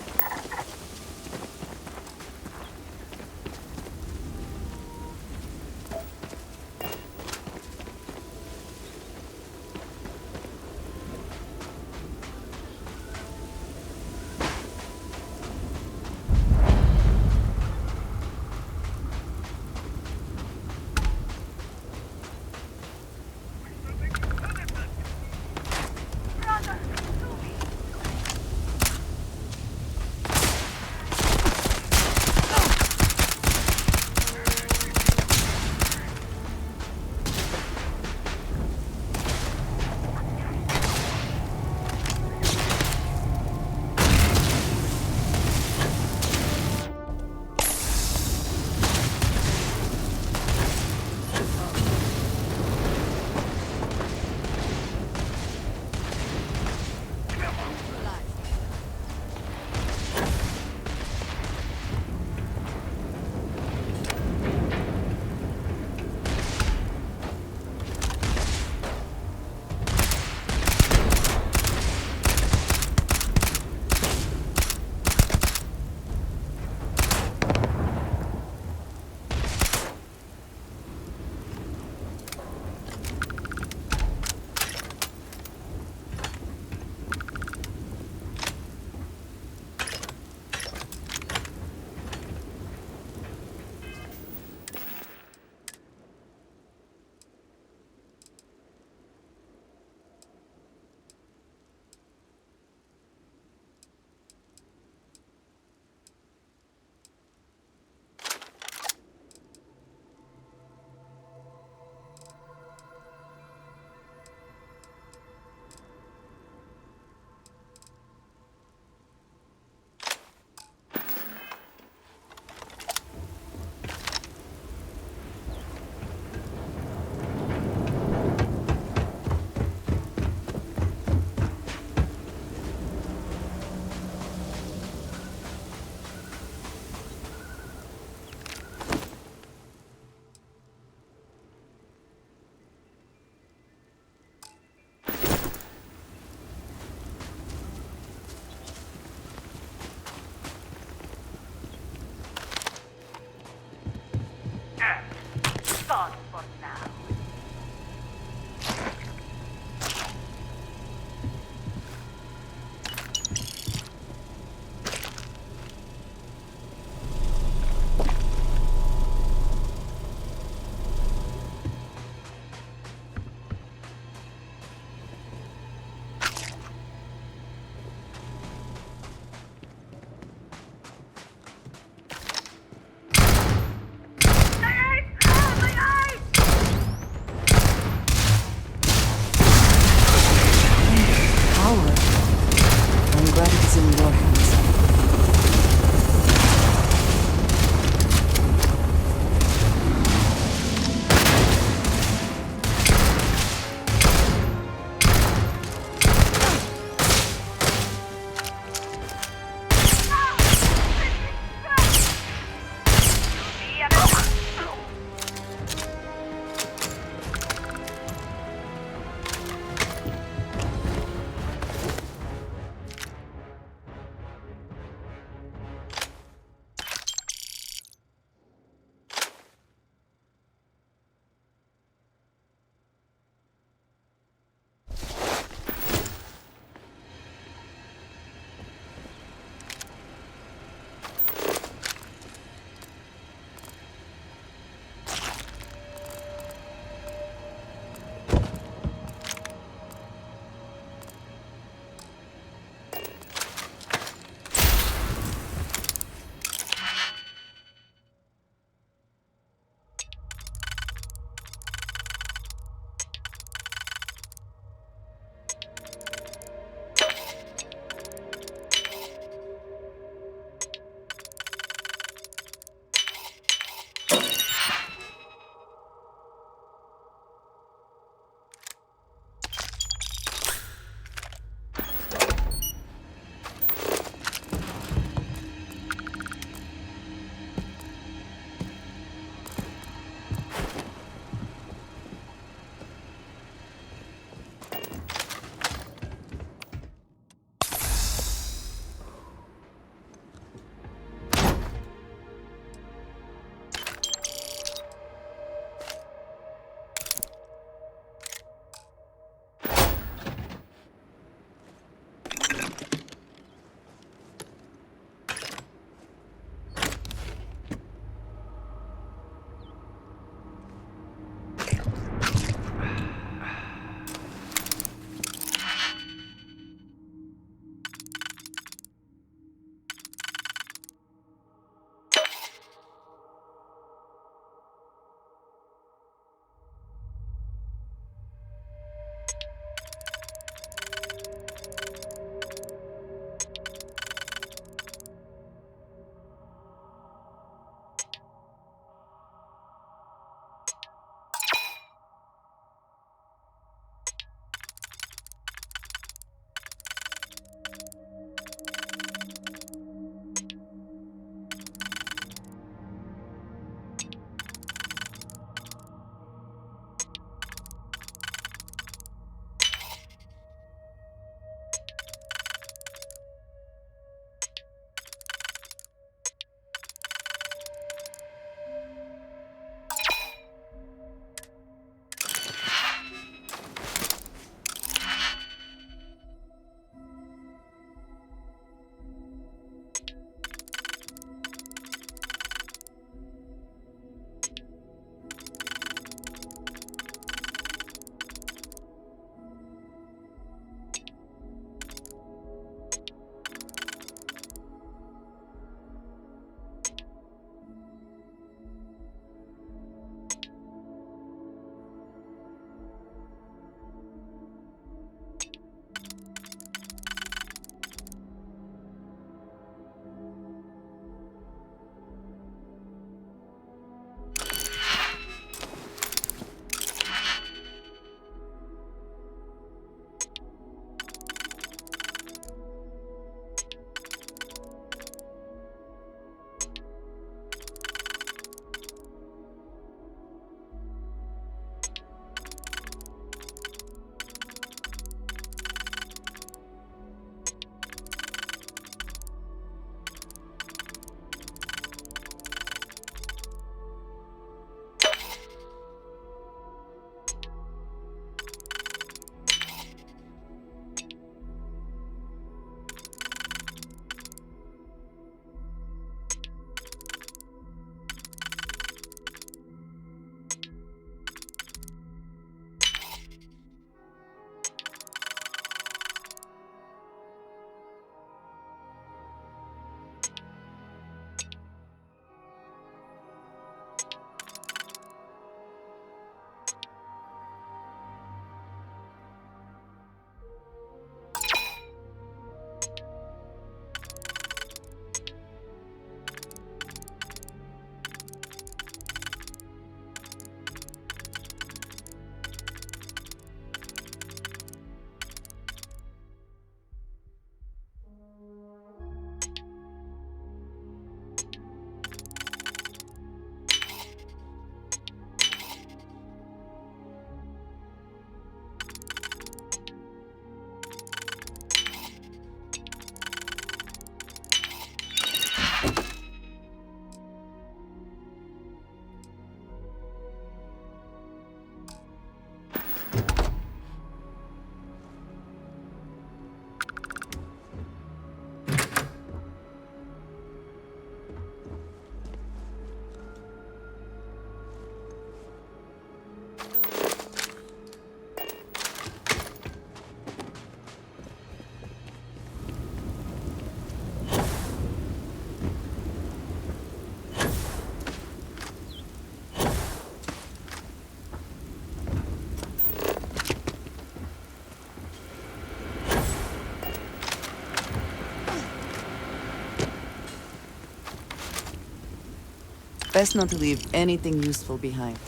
Best not to leave anything useful behind.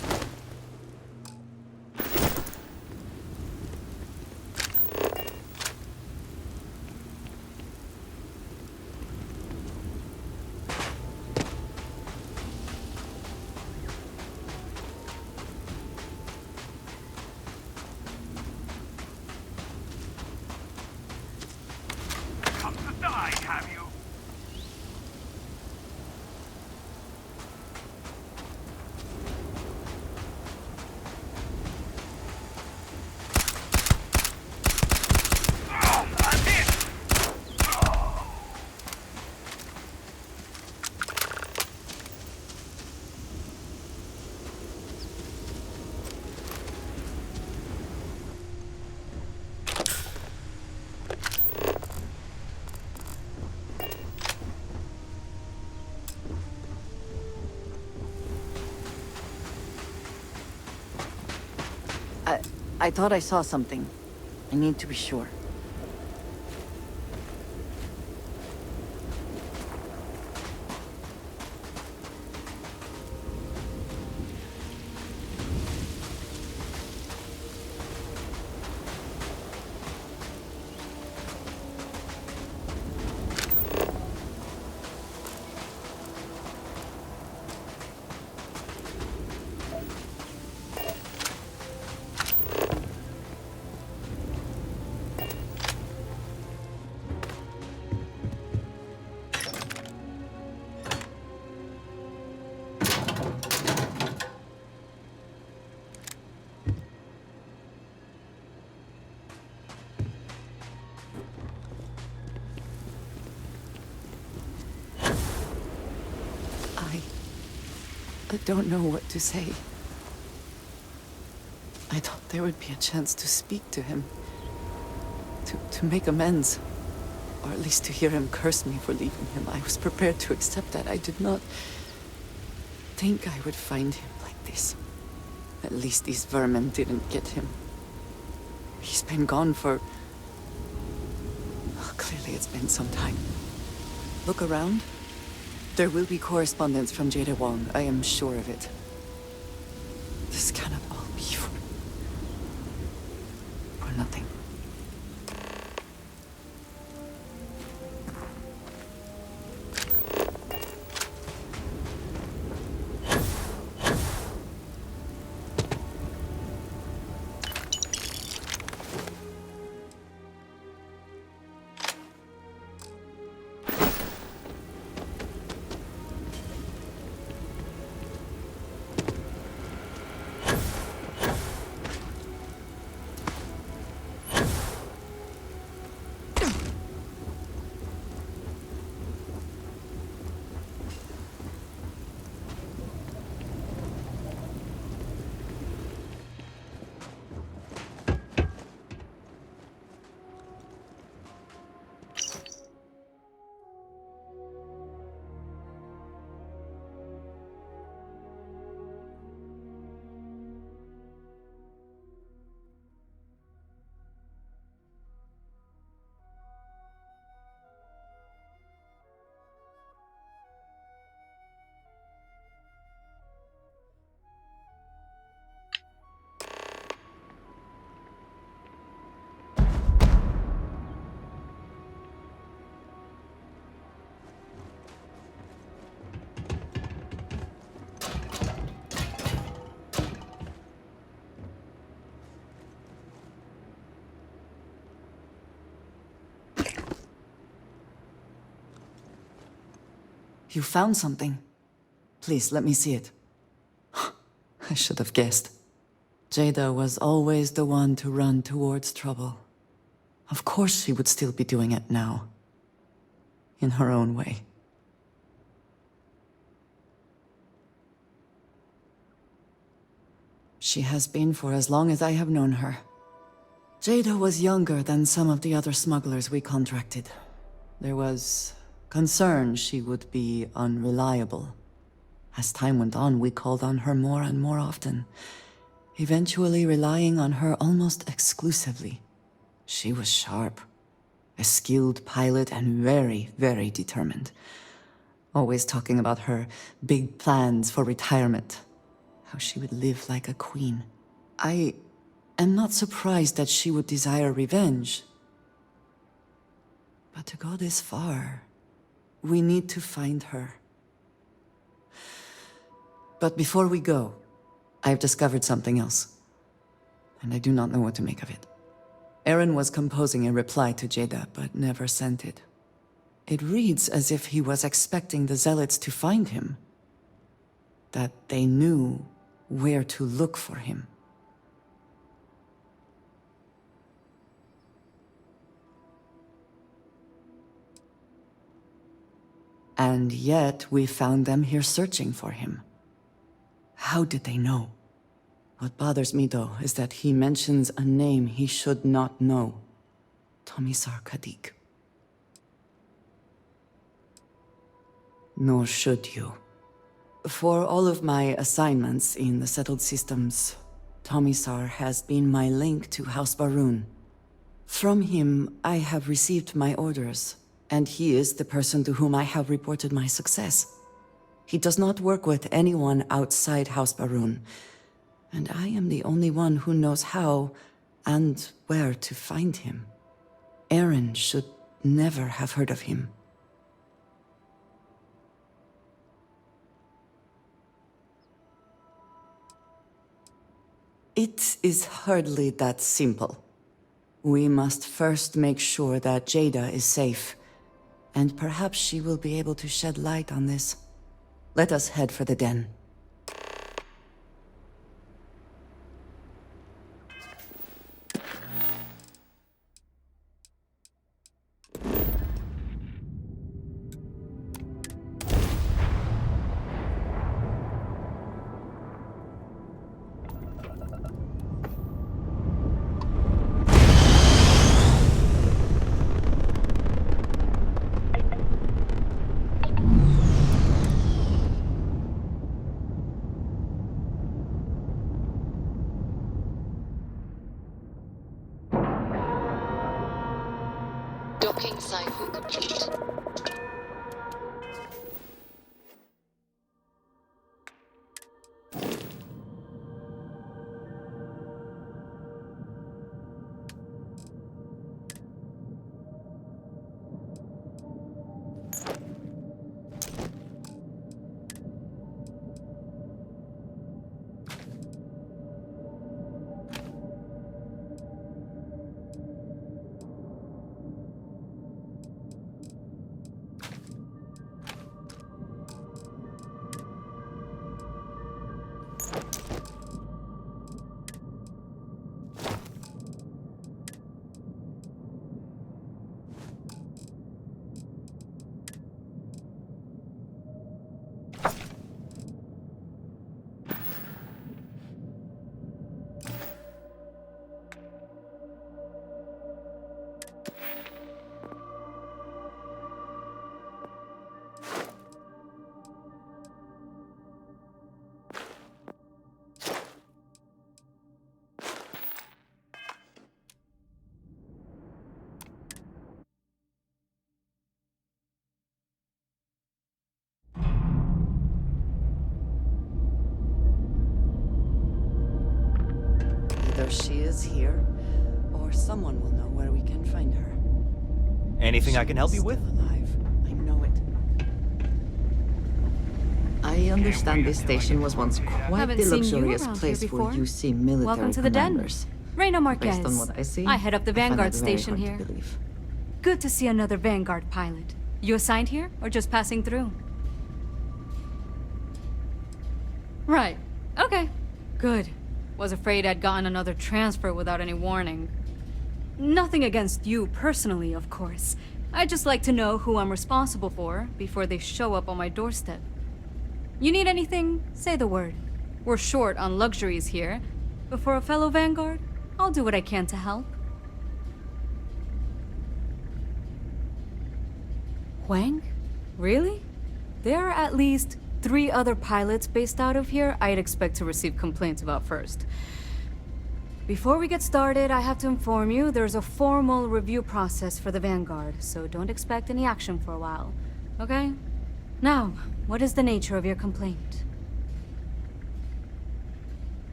Come to die, have you? I thought I saw something. I need to be sure. I don't know what to say. I thought there would be a chance to speak to him. To make amends. Or at least to hear him curse me for leaving him. I was prepared to accept that. I did not think I would find him like this. At least these vermin didn't get him. He's been gone for... Oh, clearly it's been some time. Look around. There will be correspondence from Jada Wong. I am sure of it. This cannot all be for nothing. You found something. Please, let me see it. I should have guessed. Jada was always the one to run towards trouble. Of course she would still be doing it now. In her own way. She has been for as long as I have known her. Jada was younger than some of the other smugglers we contracted. There was concern she would be unreliable. As time went on, we called on her more and more often, eventually relying on her almost exclusively. She was sharp, a skilled pilot and very, very determined. always talking about her big plans for retirement, how she would live like a queen. I am not surprised that she would desire revenge. But to go this far, we need to find her. But before we go, I've discovered something else, and I do not know what to make of it. Aaron was composing a reply to Jada, but never sent it. It reads as if he was expecting the Zealots to find him, that they knew where to look for him. And yet, we found them here searching for him. How did they know? What bothers me, though, is that he mentions a name he should not know. Tomisar Kadik. Nor should you. For all of my assignments in the settled systems, Tomisar has been my link to House Barun. From him, I have received my orders, and he is the person to whom I have reported my success. He does not work with anyone outside House Barun, and I am the only one who knows how and where to find him. Aaron should never have heard of him. It is hardly that simple. We must first make sure that Jada is safe, and perhaps she will be able to shed light on this. Let us head for the den. Docking cycle complete. Either she is here, or someone will know where we can find her. Anything I can help you with? Alive. I know it. I understand this station was once quite Haven't the seen you luxurious around place here for before. UC military Welcome to the den. commanders. Reina Marquez. Based on what I see, I head up the I find Vanguard that very station hard here. to believe. Good to see another Vanguard pilot. You assigned here, or just passing through? Right. Okay. Good. Was afraid I'd gotten another transfer without any warning. Nothing against you personally, of course. I'd just like to know who I'm responsible for before they show up on my doorstep. You need anything? Say the word. We're short on luxuries here, but for a fellow Vanguard, I'll do what I can to help. Huang? Really? There are at least 3 other pilots based out of here I'd expect to receive complaints about first. Before we get started, I have to inform you there's a formal review process for the Vanguard, so don't expect any action for a while, okay? Now, what is the nature of your complaint?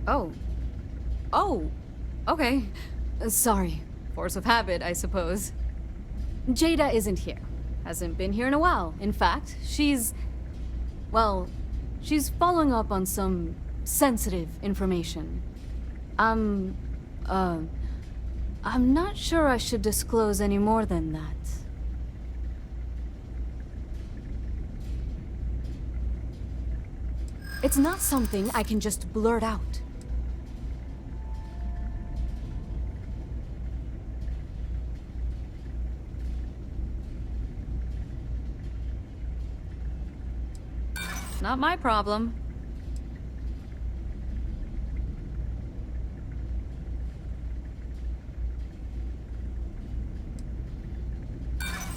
Oh. Oh! Okay. Sorry. Force of habit, I suppose. Jada isn't here. Hasn't been here in a while. In fact, well, she's following up on some sensitive information. I'm not sure I should disclose any more than that. It's not something I can just blurt out. Not my problem.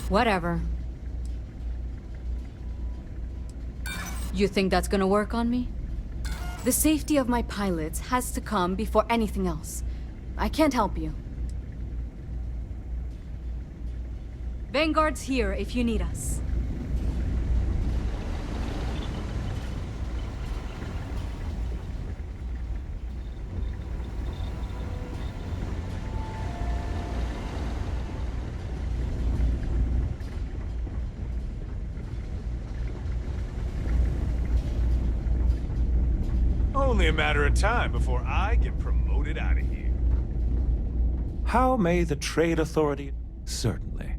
Whatever. You think that's gonna work on me? The safety of my pilots has to come before anything else. I can't help you. Vanguard's here if you need us. Only a matter of time before I get promoted out of here. How may the Trade Authority... Certainly.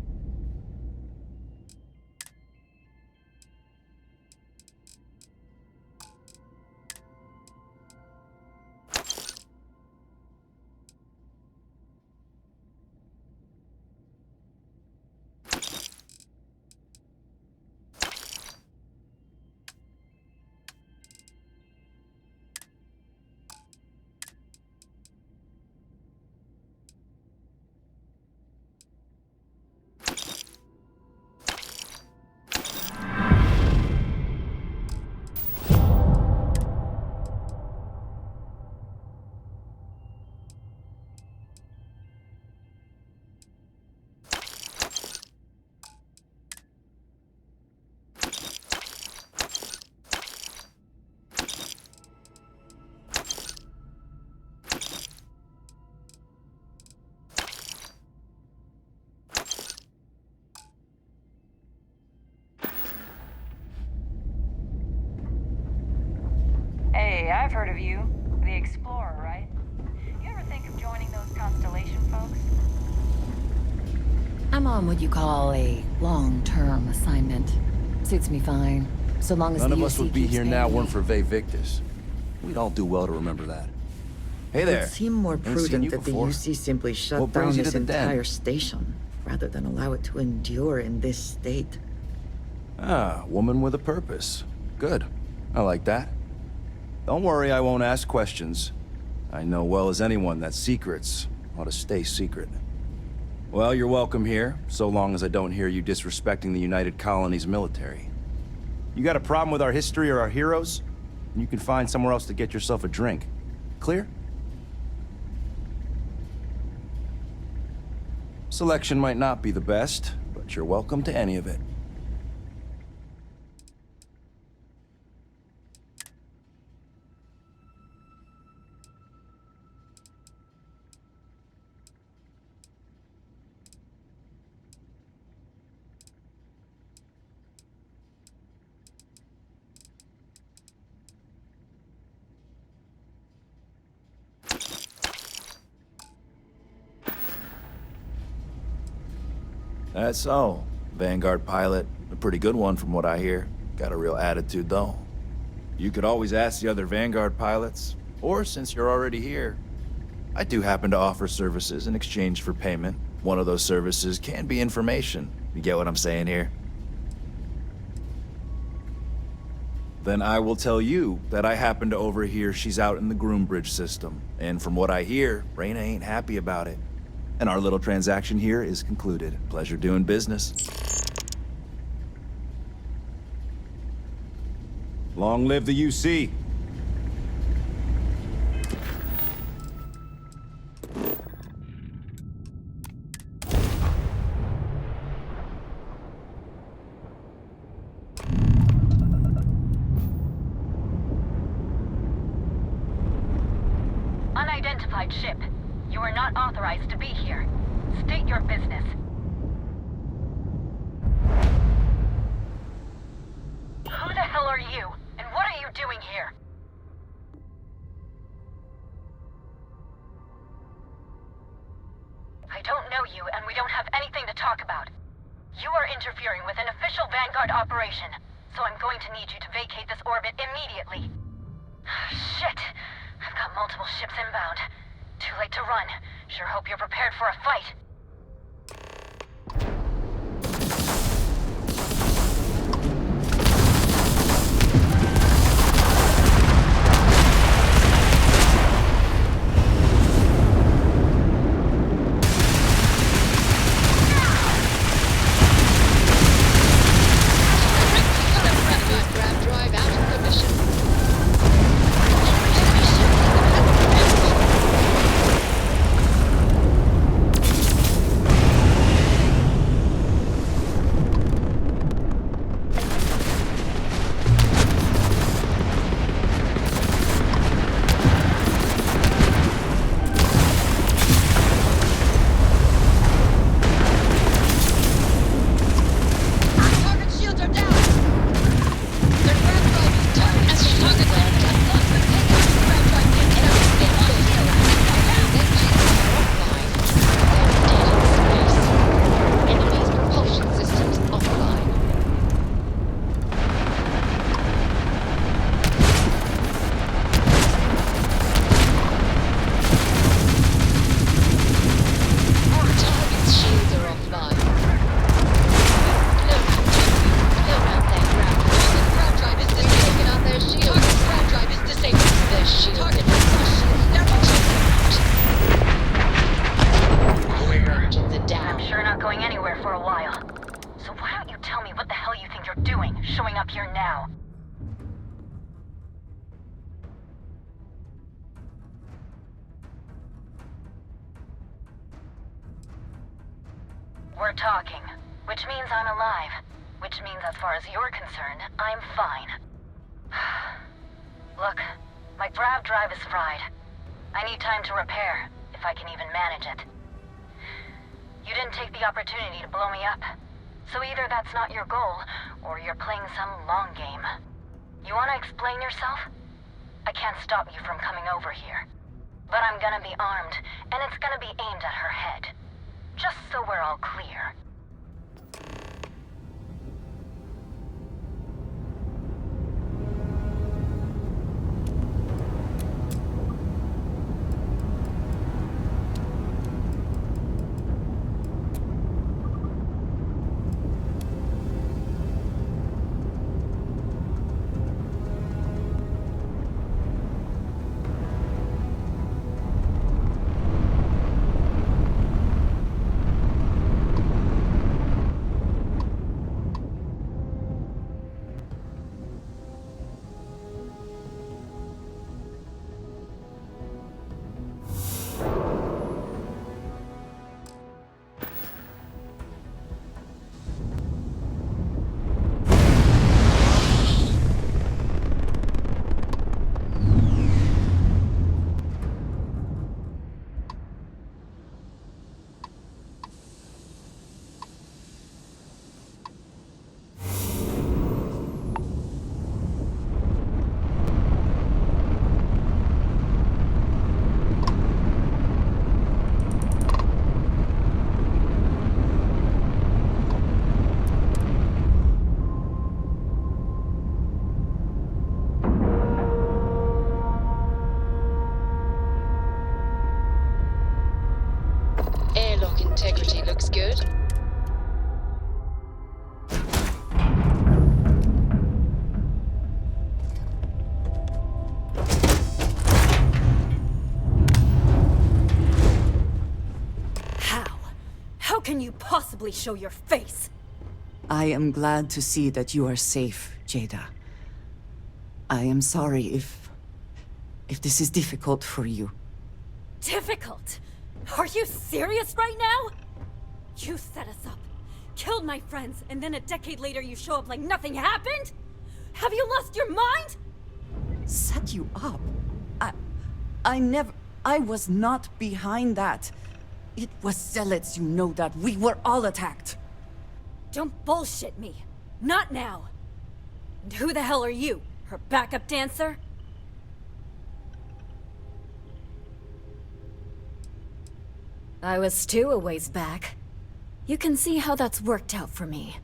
Hey, I've heard of you. The Explorer, right? You ever think of joining those Constellation folks? I'm on what you call a long-term assignment. Suits me fine, so long as None the of us UC would be keeps here paying now me. weren't for Ve Victus. We'd all do well to remember that. Hey there. It would seem more Ain't seen prudent you that before. the UC simply shut What brings down you this to the den? entire station, rather than allow it to endure in this state. Ah, woman with a purpose. Good. I like that. Don't worry, I won't ask questions. I know well as anyone that secrets ought to stay secret. Well, you're welcome here, so long as I don't hear you disrespecting the United Colonies military. You got a problem with our history or our heroes? You can find somewhere else to get yourself a drink. Clear? Selection might not be the best, but you're welcome to any of it. That's so. Vanguard pilot. A pretty good one from what I hear. Got a real attitude, though. You could always ask the other Vanguard pilots. Or, since you're already here, I do happen to offer services in exchange for payment. One of those services can be information. You get what I'm saying here? Then I will tell you that I happen to overhear she's out in the Groombridge system. And from what I hear, Reyna ain't happy about it. And our little transaction here is concluded. Pleasure doing business. Long live the UC. unidentified ship. You are not authorized to be here. State your business. Who the hell are you? And what are you doing here? I don't know you, and we don't have anything to talk about. You are interfering with an official Vanguard operation, so I'm going to need you to vacate this orbit immediately. Shit! I've got multiple ships inbound. Too late to run. Sure hope you're prepared for a fight. We're talking, which means I'm alive. Which means as far as you're concerned, I'm fine. Look, my grav drive is fried. I need time to repair, if I can even manage it. You didn't take the opportunity to blow me up. So either that's not your goal, or you're playing some long game. You wanna explain yourself? I can't stop you from coming over here. But I'm gonna be armed, and it's gonna be aimed at her head. Just so we're all clear. Airlock integrity looks good. How can you possibly show your face? I am glad to see that you are safe, Jada. I am sorry if this is difficult for you. Difficult? Are you serious right now? You set us up, killed my friends, and then a decade later you show up like nothing happened? Have you lost your mind? Set you up? I never... I was not behind that. It was zealots, you know that. We were all attacked. Don't bullshit me. Not now. And who the hell are you? Her backup dancer? I was too a ways back. You can see how that's worked out for me.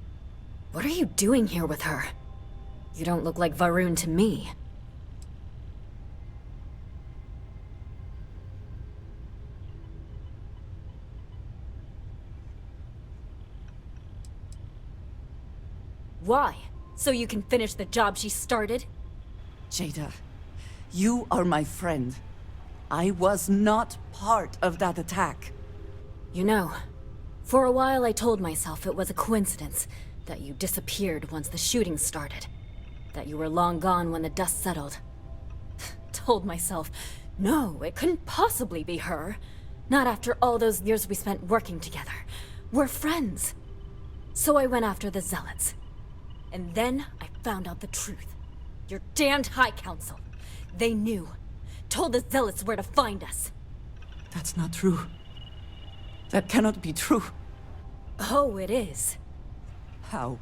What are you doing here with her? You don't look like Varun to me. Why? So you can finish the job she started? Jada, you are my friend. I was not part of that attack. You know, for a while I told myself it was a coincidence that you disappeared once the shooting started. That you were long gone when the dust settled. Told myself, no, it couldn't possibly be her. Not after all those years we spent working together. We're friends. So I went after the Zealots. And then I found out the truth. Your damned High Council. They knew. Told the Zealots where to find us. That's not true. That cannot be true. Oh, it is. How?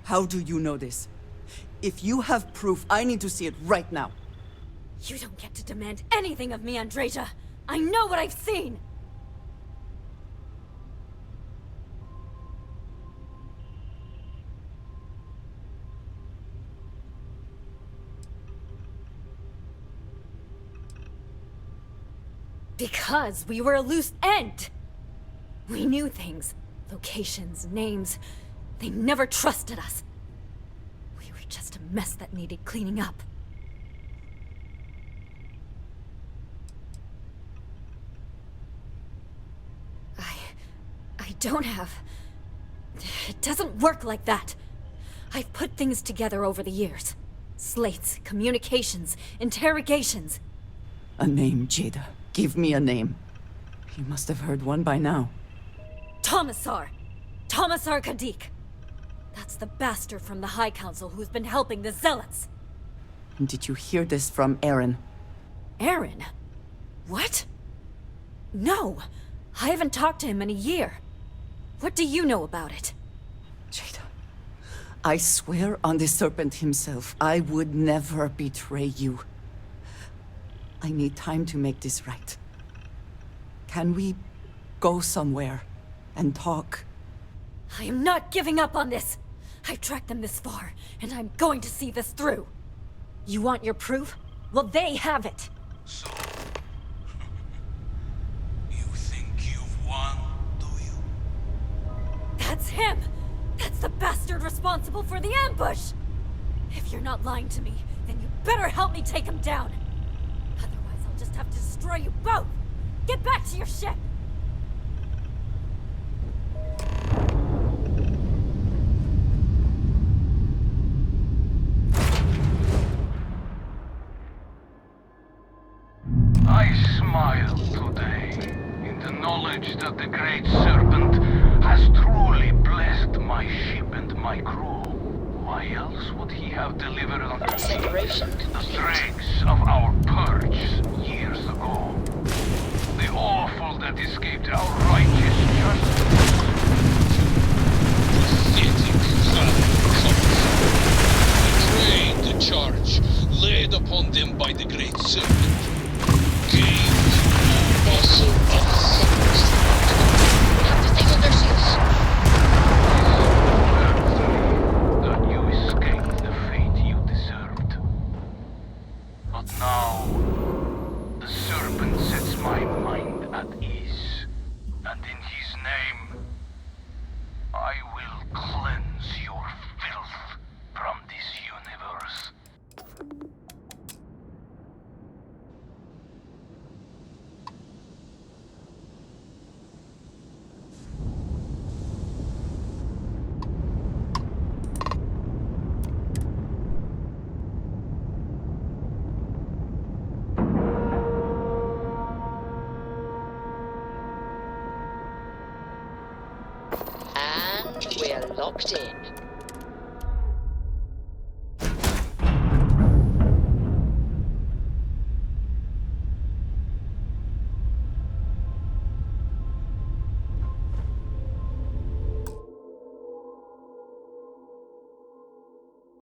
How do you know this? If you have proof, I need to see it right now. You don't get to demand anything of me, Andreja. I know what I've seen! Because we were a loose end! We knew things. Locations, names. They never trusted us. We were just a mess that needed cleaning up. I don't have... It doesn't work like that. I've put things together over the years. Slates, communications, interrogations. A name, Jada. Give me a name. You must have heard one by now. Tomasar! Tomasar Kadik! That's the bastard from the High Council who's been helping the Zealots! Did you hear this from Aaron? Aaron? What? No! I haven't talked to him in a year. What do you know about it? Jada, I swear on the Serpent himself, I would never betray you. I need time to make this right. Can we go somewhere and talk? I am not giving up on this! I've tracked them this far, and I'm going to see this through. You want your proof? Well, they have it. So, you think you've won, do you? That's him! That's the bastard responsible for the ambush! If you're not lying to me, then you better help me take him down! Otherwise, I'll just have to destroy you both! Get back to your ship! I smile today in the knowledge that the Great Serpent has truly blessed my ship and my crew. Why else would he have delivered unto me the dregs of our purge years ago? The awful that escaped our righteous justice. Pathetic, betrayed the charge laid upon them by the Great Serpent. Gave no muscle of substance. We have to think of their seals. That you escaped the fate you deserved. But now, the Serpent sets my mind at ease. And in his name, I will cleanse your filth from this universe. And we're locked in.